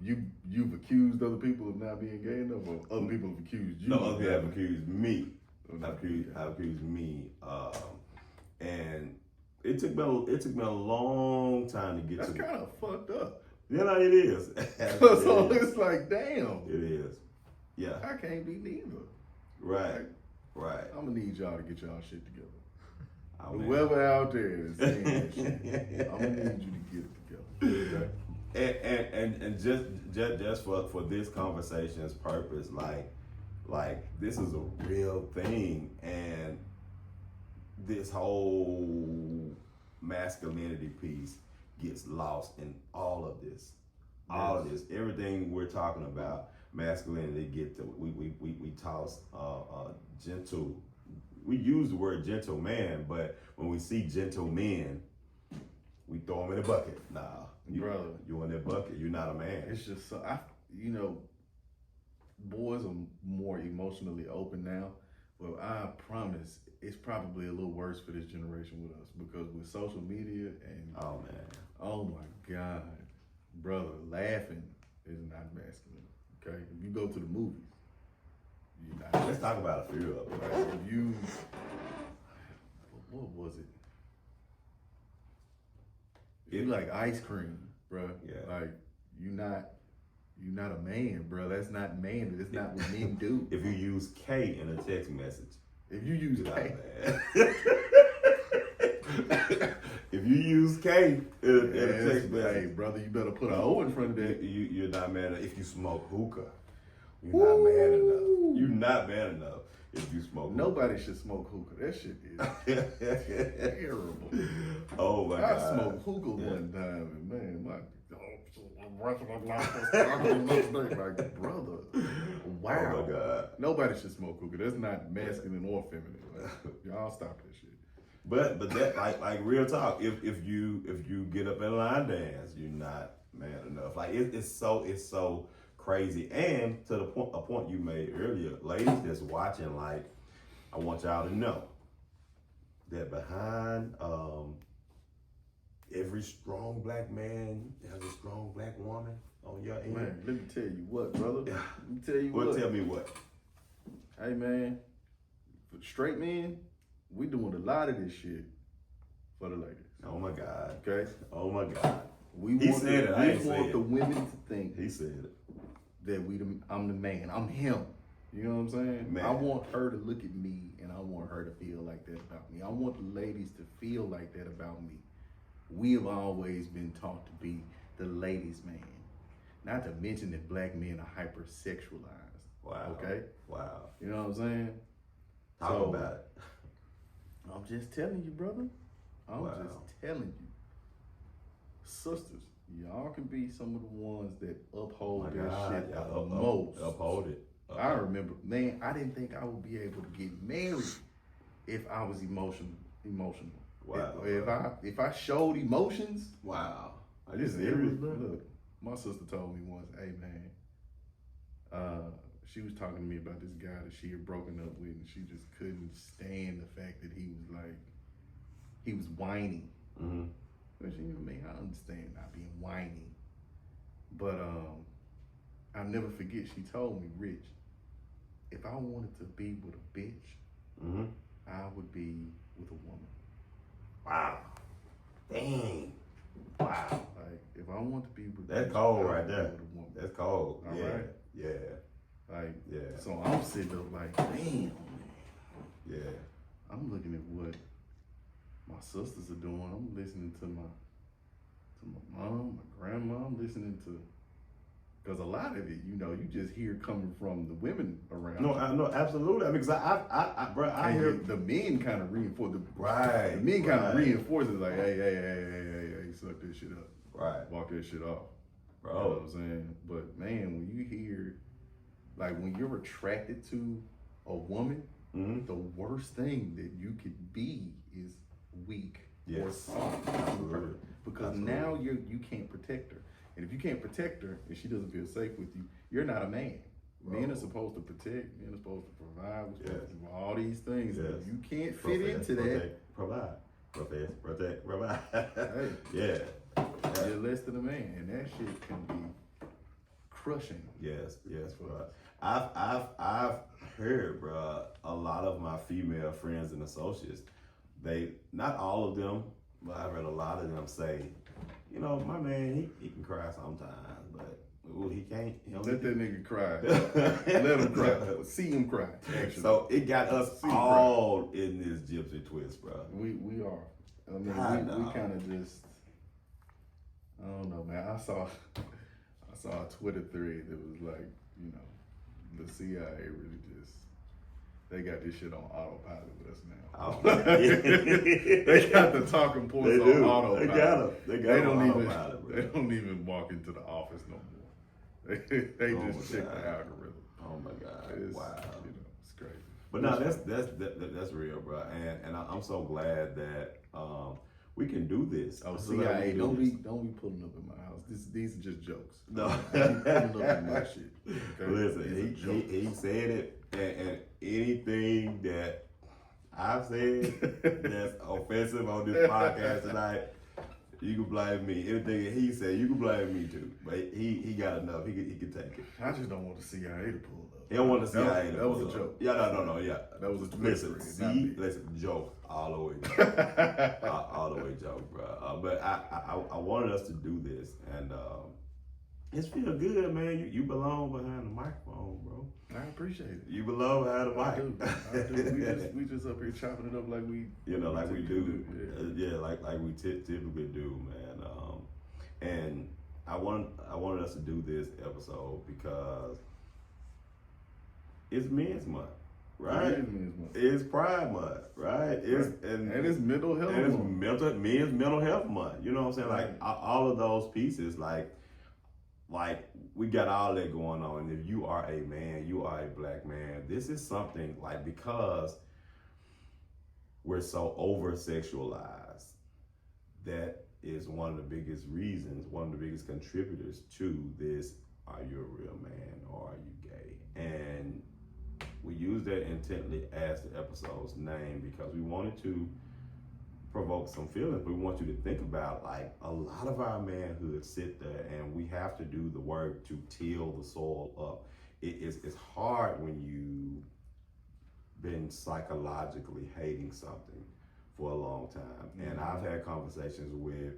You've accused other people of not being gay enough, or other people have accused you? No, other people have accused me. Accused me, and it took me a long time to get That's to. That's kind of fucked up. Yeah, no, it is. So it's like, damn. It is. Yeah. I can't be neither. Right. I'm gonna need y'all to get y'all shit together. Oh, whoever out there is saying that shit, I'm gonna need you to get it together. And just for this conversation's purpose, like Like, this is a real thing, and this whole masculinity piece gets lost in all of this. All of this, everything we're talking about, masculinity, we toss gentle. We use the word gentleman, but when we see gentlemen, we throw them in a bucket. Nah, brother, you in that bucket. You're not a man. It's just so boys are more emotionally open now. Well, I promise it's probably a little worse for this generation with us because with social media and oh my God, brother, laughing is not masculine. Okay, if you go to the movies, you're not. Let's talk about a few of them. Right? If you, what was it? If you like ice cream, bro, like you're not a man, bro. That's not man. That's not what men do. If you use K in a text message. If you use K. If you use K in a text message. Hey, brother, you better put an O in front of that. You're not man enough. If you smoke hookah, you're not man enough. You're not man enough if you smoke hookah. Nobody should smoke hookah. That shit is terrible. Oh my God. I smoked hookah one time, and man, like, brother, wow. Oh my God. Nobody should smoke hookah. That's not masculine or feminine. Like, y'all stop that shit. But that like real talk. If you get up in line dance, you're not man enough. Like it's so crazy. And to a point you made earlier, ladies that's watching, like, I want y'all to know that behind every strong black man, there's a strong black woman on your end. Man, let me tell you what, brother. Let me tell you Well, what. tell me what. Hey, man, for straight men, we doing a lot of this shit for the ladies. Oh my God. Okay? Oh my God. We He want said it. I ain't want say the it. women to think He said it. that I'm the man. I'm him. You know what I'm saying? Man. I want her to look at me and I want her to feel like that about me. I want the ladies to feel like that about me. We have always been taught to be the ladies' man. Not to mention that black men are hypersexualized. Wow. Okay? Wow. You know what I'm saying? Talk about it. I'm just telling you, brother. I'm Wow. just telling you. Sisters, y'all can be some of the ones that uphold Oh my that God. shit Y'all the most. Uphold it. I remember, man, I didn't think I would be able to get married if I was emotional. Wow. If I showed emotions, Wow. Are you it was, serious, bro? look, my sister told me once, hey man, she was talking to me about this guy that she had broken up with, and she just couldn't stand the fact that he was whiny. Mm-hmm. Which, you know, man, I understand not being whiny, but I'll never forget. She told me, Rich, if I wanted to be with a bitch, Mm-hmm. I would be with a woman. Wow. Dang. Wow. Like, if I want to be with That's bitch, cold I right would be there. with a woman. That's cold. All yeah. right. Yeah. Like, Yeah. so I'm sitting up like, damn. Yeah. I'm looking at what my sisters are doing. I'm listening to my mom, my grandma. I'm listening to, because a lot of it, you know, you just hear coming from the women around. No, absolutely. I mean, because I hear the men kind of reinforce the right. The men kind of reinforce it, like, hey, suck this shit up, right, walk that shit off, bro. You know what I'm saying? But man, when you hear, like, when you're attracted to a woman, mm-hmm. the worst thing that you could be is weak or soft. Absolutely. Because now you can't protect her. And if you can't protect her and she doesn't feel safe with you, you're not a man. Bro. Men are supposed to protect, men are supposed to provide, we're supposed to do all these things. Yes. If you can't fit into that, protect, provide. hey, Yeah. you're less than a man. And that shit can be crushing. Yes, bro. I've heard, bro, a lot of my female friends and associates, they, not all of them, but I've heard a lot of them say, you know, my man, he can cry sometimes, but he can't. Let that nigga cry. Let him cry. See him cry, actually. So it got us all in this gypsy twist, bro. We are. I mean, we kind of just, I don't know, man. I saw a Twitter thread that was like, you know, the CIA really just, they got this shit on autopilot with us now. Oh, They got the talking points on autopilot. They don't autopilot, bro. They don't even walk into the office no more. They just check the algorithm. Oh my God! It's, wow, it's crazy. But no, that's real, bro. And I'm so glad that we can do this. Oh, CIA, don't be pulling up in my house. These are just jokes. No, pulling up in my shit. Okay? Listen, he said it, and anything that I've said that's offensive on this podcast tonight, you can blame me. Anything that he said, you can blame me too. But he got enough. He can take it. I just don't want the CIA to pull up. He don't want the CIA to pull up. That was a joke. Yeah, no, yeah. That was a listen, joke all the way, all the way joke, bro. But I wanted us to do this, and it's feel good, man. You belong behind the microphone, bro. I appreciate it. You belong behind the mic. I do. We just up here chopping it up like we, like we do. Yeah, like we typically do, man. And I wanted us to do this episode because it's Men's Month, right? It is Men's Month. It's Pride Month, right? And it's Mental Health Month. Month. Men's Mental Health Month. You know what I'm saying? Like all of those pieces, like we got all that going on. And if you are a man, you are a black man, this is something like, because we're so over sexualized, that is one of the biggest reasons, one of the biggest contributors to this, are you a real man or are you gay? And we use that intently as the episode's name because we wanted to provoke some feelings, but we want you to think about, like, a lot of our manhood sit there and we have to do the work to till the soil up. It's hard when you've been psychologically hating something for a long time. Mm-hmm. And I've had conversations with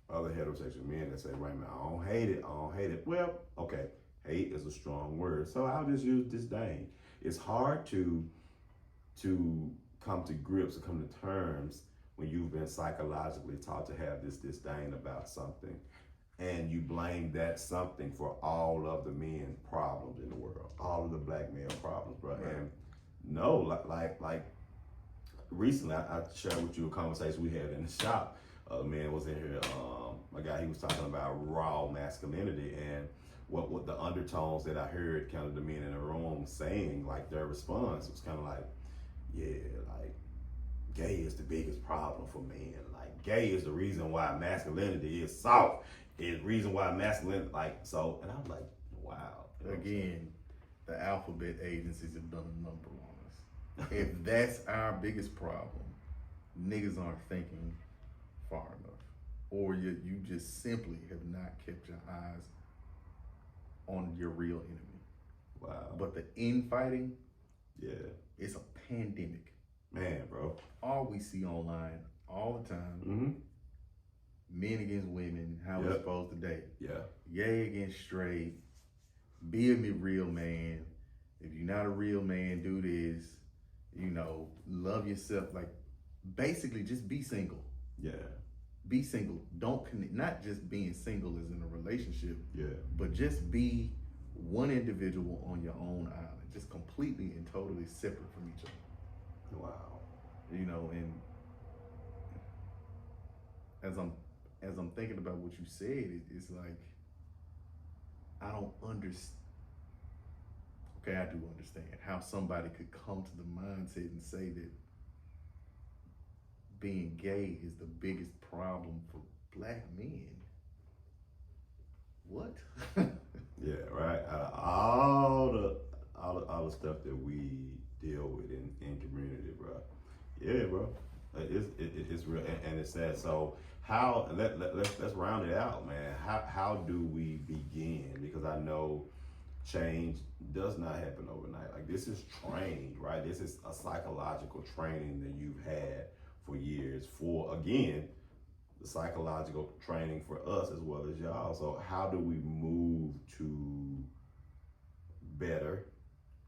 other heterosexual men that say, right now, I don't hate it. Well, okay, hate is a strong word, so I'll just use disdain. It's hard to come to grips or come to terms when you've been psychologically taught to have this disdain about something, and you blame that something for all of the men's problems in the world, all of the black male problems, bro. Right. And no, like recently I shared with you a conversation we had in the shop. A man was in here, a guy, he was talking about raw masculinity, and what the undertones that I heard kind of the men in the room saying, like their response was kind of like, yeah, like gay is the biggest problem for men. Like gay is the reason why masculinity is soft. Is the reason why masculinity, like, so, and I was like, wow. Again, the alphabet agencies have done a number on us. If that's our biggest problem, niggas aren't thinking far enough. Or you just simply have not kept your eyes on your real enemy. Wow. But the infighting, yeah, it's a pandemic. Man, bro. All we see online all the time, mm-hmm. men against women, how we're supposed to date. Yeah. Gay against straight, be a real man. If you're not a real man, do this. Love yourself. Like, basically just be single. Yeah. Be single. Don't connect. Not just being single as in a relationship. Yeah. But just be one individual on your own island, just completely and totally separate from each other. Wow. And as I'm thinking about what you said, it's like, I don't understand. Okay, I do understand how somebody could come to the mindset and say that being gay is the biggest problem for black men. What? Yeah, right. All the stuff that we deal with in community, bro. Yeah, bro. It's real and it's sad. So let's round it out, man. How do we begin? Because I know change does not happen overnight. Like, this is trained, right? This is a psychological training that you've had for years, for, again, the psychological training for us as well as y'all. So how do we move to better,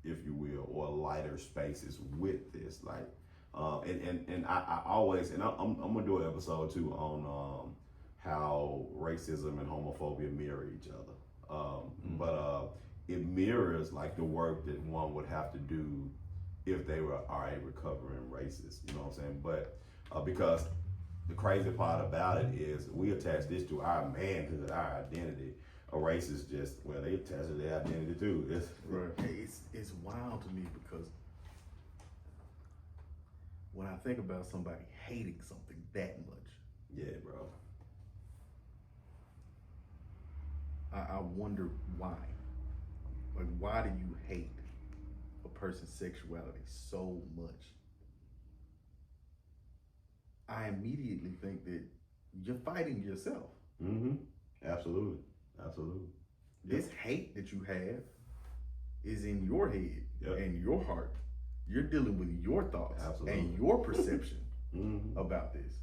if you will, or lighter spaces with this? Like, and I always, and I'm gonna do an episode too on how racism and homophobia mirror each other. But it mirrors like the work that one would have to do if they are a recovering racist. You know what I'm saying? But because the crazy part about it is we attach this to our manhood, our identity. A racist just, well, they attach to their identity too. It's wild to me because when I think about somebody hating something that much, yeah, bro. I wonder why. Like, why do you hate a person's sexuality so much? I immediately think that you're fighting yourself. Mm-hmm. Absolutely. Absolutely. This hate that you have is in your head and your heart. You're dealing with your thoughts and your perception about this.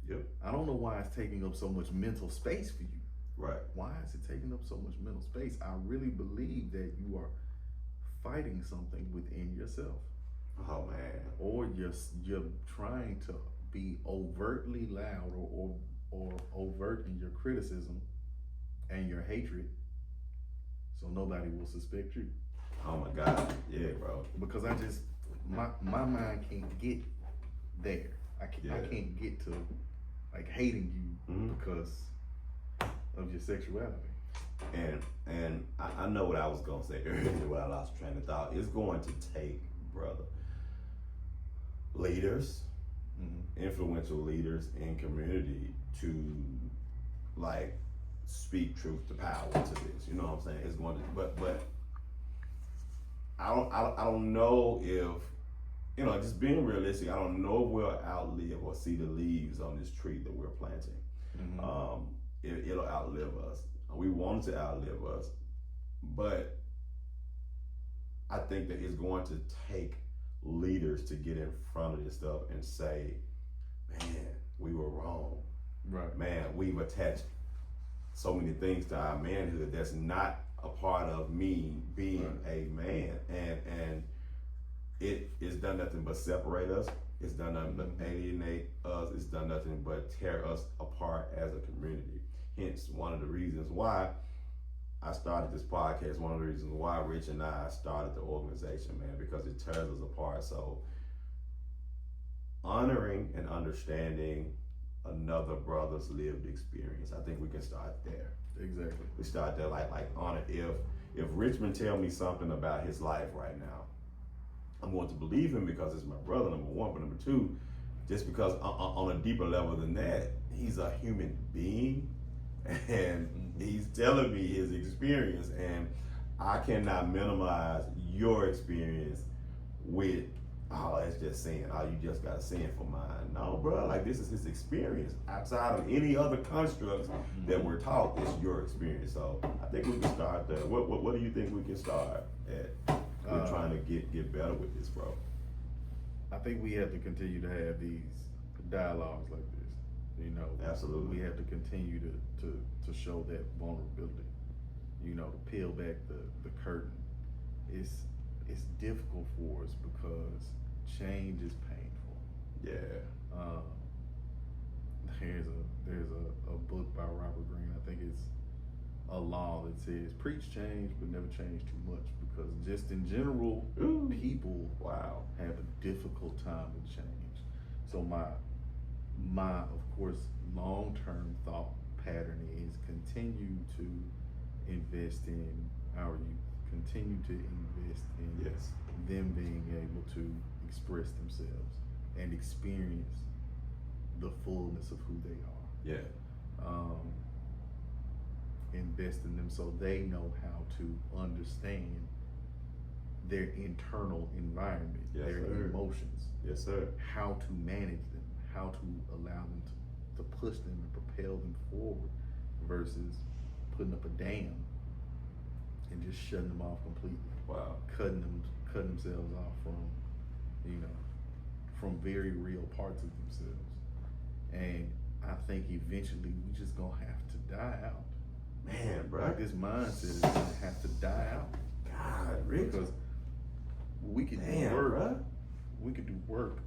Yep. I don't know why it's taking up so much mental space for you. Right. Why is it taking up so much mental space? I really believe that you are fighting something within yourself. Oh man. Or you're trying to be overtly loud or overt in your criticism and your hatred, so nobody will suspect you. Oh my God. Yeah, bro. Because my mind can't get there. I can't get to like hating you because of your sexuality. And I know what I was gonna say earlier when I lost train of thought. It's going to take, brother, leaders, influential leaders in community to like speak truth to power to this. You know what I'm saying? It's going to, but I don't know if, you know, just being realistic, I don't know if we'll outlive or see the leaves on this tree that we're planting. It'll outlive us. We want it to outlive us, but I think that it's going to take leaders to get in front of this stuff and say, man, we were wrong. Right. Man, we've attached so many things to our manhood that's not a part of me being a man. And it has done nothing but separate us. It's done nothing but alienate us. It's done nothing but tear us apart as a community. Hence, one of the reasons why I started this podcast, one of the reasons why Rich and I started the organization, man, because it tears us apart. So honoring and understanding another brother's lived experience, I think we can start there. Exactly. We start there, like honor. If Richmond tell me something about his life right now, I'm going to believe him because it's my brother, number one, but number two, just because on a deeper level than that, he's a human being and he's telling me his experience, and I cannot minimize your experience with, oh, it's just saying, oh, you just got to say it for mine. No, bro, like this is his experience. Outside of any other constructs that we're taught, it's your experience. So I think we can start there. What do you think we can start at? We're trying to get better with this, bro. I think we have to continue to have these dialogues like this. You know, absolutely. We have to continue to show that vulnerability. You know, to peel back the curtain. It's difficult for us because change is painful. Yeah. There's a book by Robert Greene. I think it's a law that says preach change but never change too much, because just in general, people have a difficult time with change. So my of course long-term thought pattern is continue to invest in our youth, continue to invest in them being able to express themselves and experience the fullness of who they are. Yeah. Invest in them so they know how to understand their internal environment, their emotions. Yes, sir. How to manage them, how to allow them to push them and propel them forward versus putting up a dam and just shutting them off completely. Wow. Cutting themselves off from very real parts of themselves. And I think eventually we just gonna have to die out. Man, bro. Like this mindset is gonna have to die out. God, Rick. Because we could do work. Bro. We could do work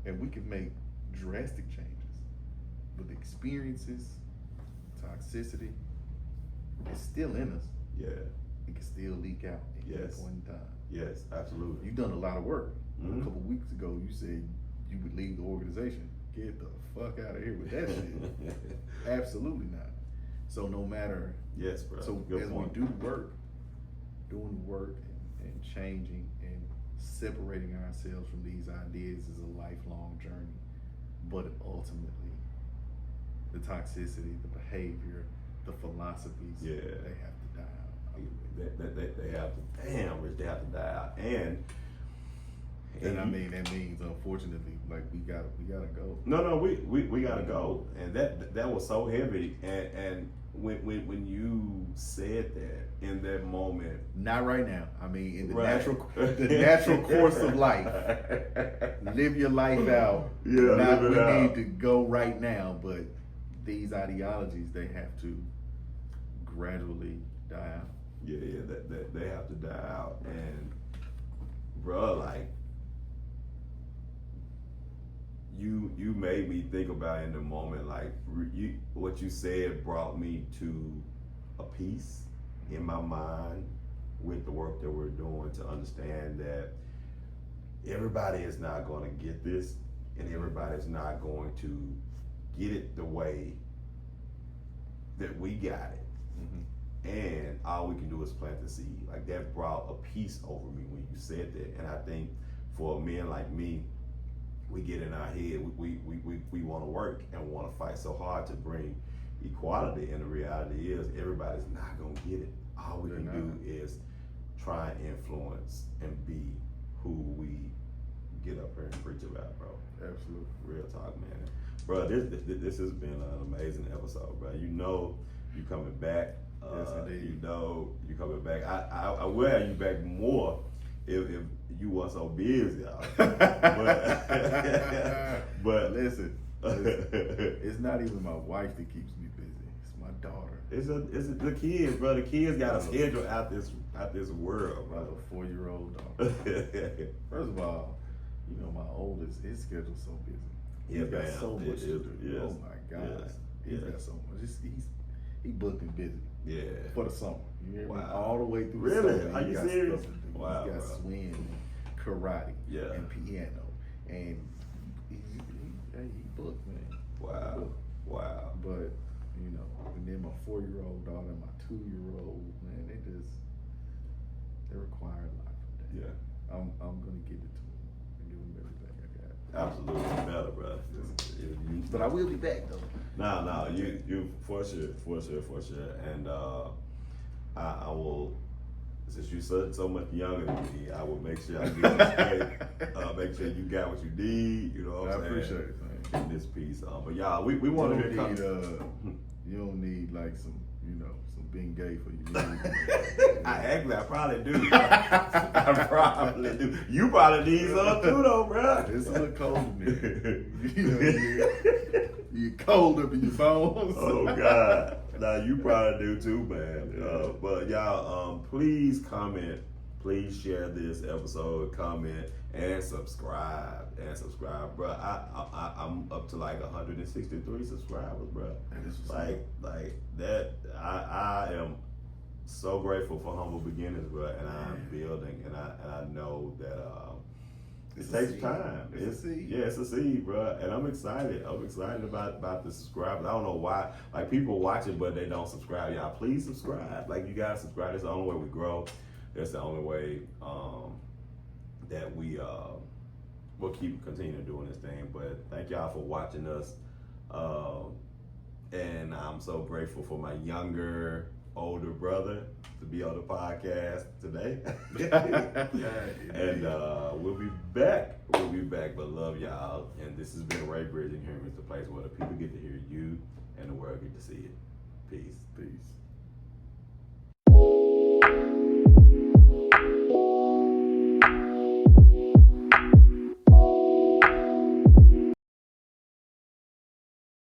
and we could make drastic changes. But the experiences, toxicity, it's still in us. Yeah. it can still leak out at any point in time. Yes, absolutely. You've done a lot of work. A couple weeks ago, you said you would leave the organization. Get the fuck out of here with that shit. Absolutely not. So no matter. Yes, bro. So Good as point. we do work, doing the work and changing and separating ourselves from these ideas is a lifelong journey. But ultimately, the toxicity, the behavior, the philosophies, they have to die out. They have to, damn, Rich, they have to die out. And I mean, that means, unfortunately, like we gotta go. No, we gotta go. And that was so heavy. And when you said that in that moment, not right now. I mean, in the natural course of life, live your life out. Yeah, not live it we out. need to go right now, but these ideologies, they have to gradually die out. Yeah, they have to die out. And bro, like, you made me think about in the moment, like what you said brought me to a peace in my mind with the work that we're doing, to understand that everybody is not going to get this, and everybody's not going to get it the way that we got it. And all we can do is plant the seed. Like, that brought a peace over me when you said that. And I think for men like me, we get in our head, we want to work and want to fight so hard to bring equality, and the reality is everybody's not going to get it. All we can do is try and influence and be who we get up here and preach about, bro. Absolutely. Real talk, man. Bro, this has been an amazing episode, bro. You know you coming back. Yes, indeed. You know you coming back. I will have you back more if you weren't so busy, y'all. but listen, it's not even my wife that keeps me busy. It's my daughter. It's the kids, bro. The kids got a schedule out this world, bro. A 4-year-old daughter. First of all, you know, my oldest, his schedule's so busy. Yeah, He's got man. so much to do. Yes. Oh my God. Yes. He's got so much. He booked and busy. Yeah. For the summer. You hear me? Wow. All the way through Really? the summer. Are you serious? Stuff to do. Wow, He's got bro. swing, karate, Yeah. and piano. And he booked, man. Wow. He booked. Wow. But, you know, and then my 4-year-old daughter and my 2-year-old, man, they require a lot from that. Yeah. I'm gonna give it to them and give them everything I got. Absolutely better, bro. But I will be back though. No, you for sure. And I will, since you so much younger than me, I will make sure I give you straight. Make sure you got what you need. You know what I'm saying? I appreciate it, man. In this piece, but y'all, we want to hear. You don't need like some being gay for you. I probably do. I probably do. You probably need some too, though, bro. It's a little cold in there. You cold up in your bones. Oh God. Now you probably do too, man. But y'all, please comment, please share this episode, comment, and subscribe. Bro. I'm up to like 163 subscribers, bro. Like that. I am so grateful for Humble Beginnings, bro, and I'm building, and I know that it takes time. It's a seed. Yeah, it's a seed, bro, and I'm excited. I'm excited about the subscribers. I don't know why, like, people watch it, but they don't subscribe. Y'all, please subscribe. Like, you guys subscribe. That's the only way we grow. That's the only way that we we'll keep continuing doing this thing. But thank y'all for watching us. And I'm so grateful for my older brother to be on the podcast today. And we'll be back. But love y'all. And this has been Ray Bridge, and here is the place where the people get to hear you and the world get to see it. Peace.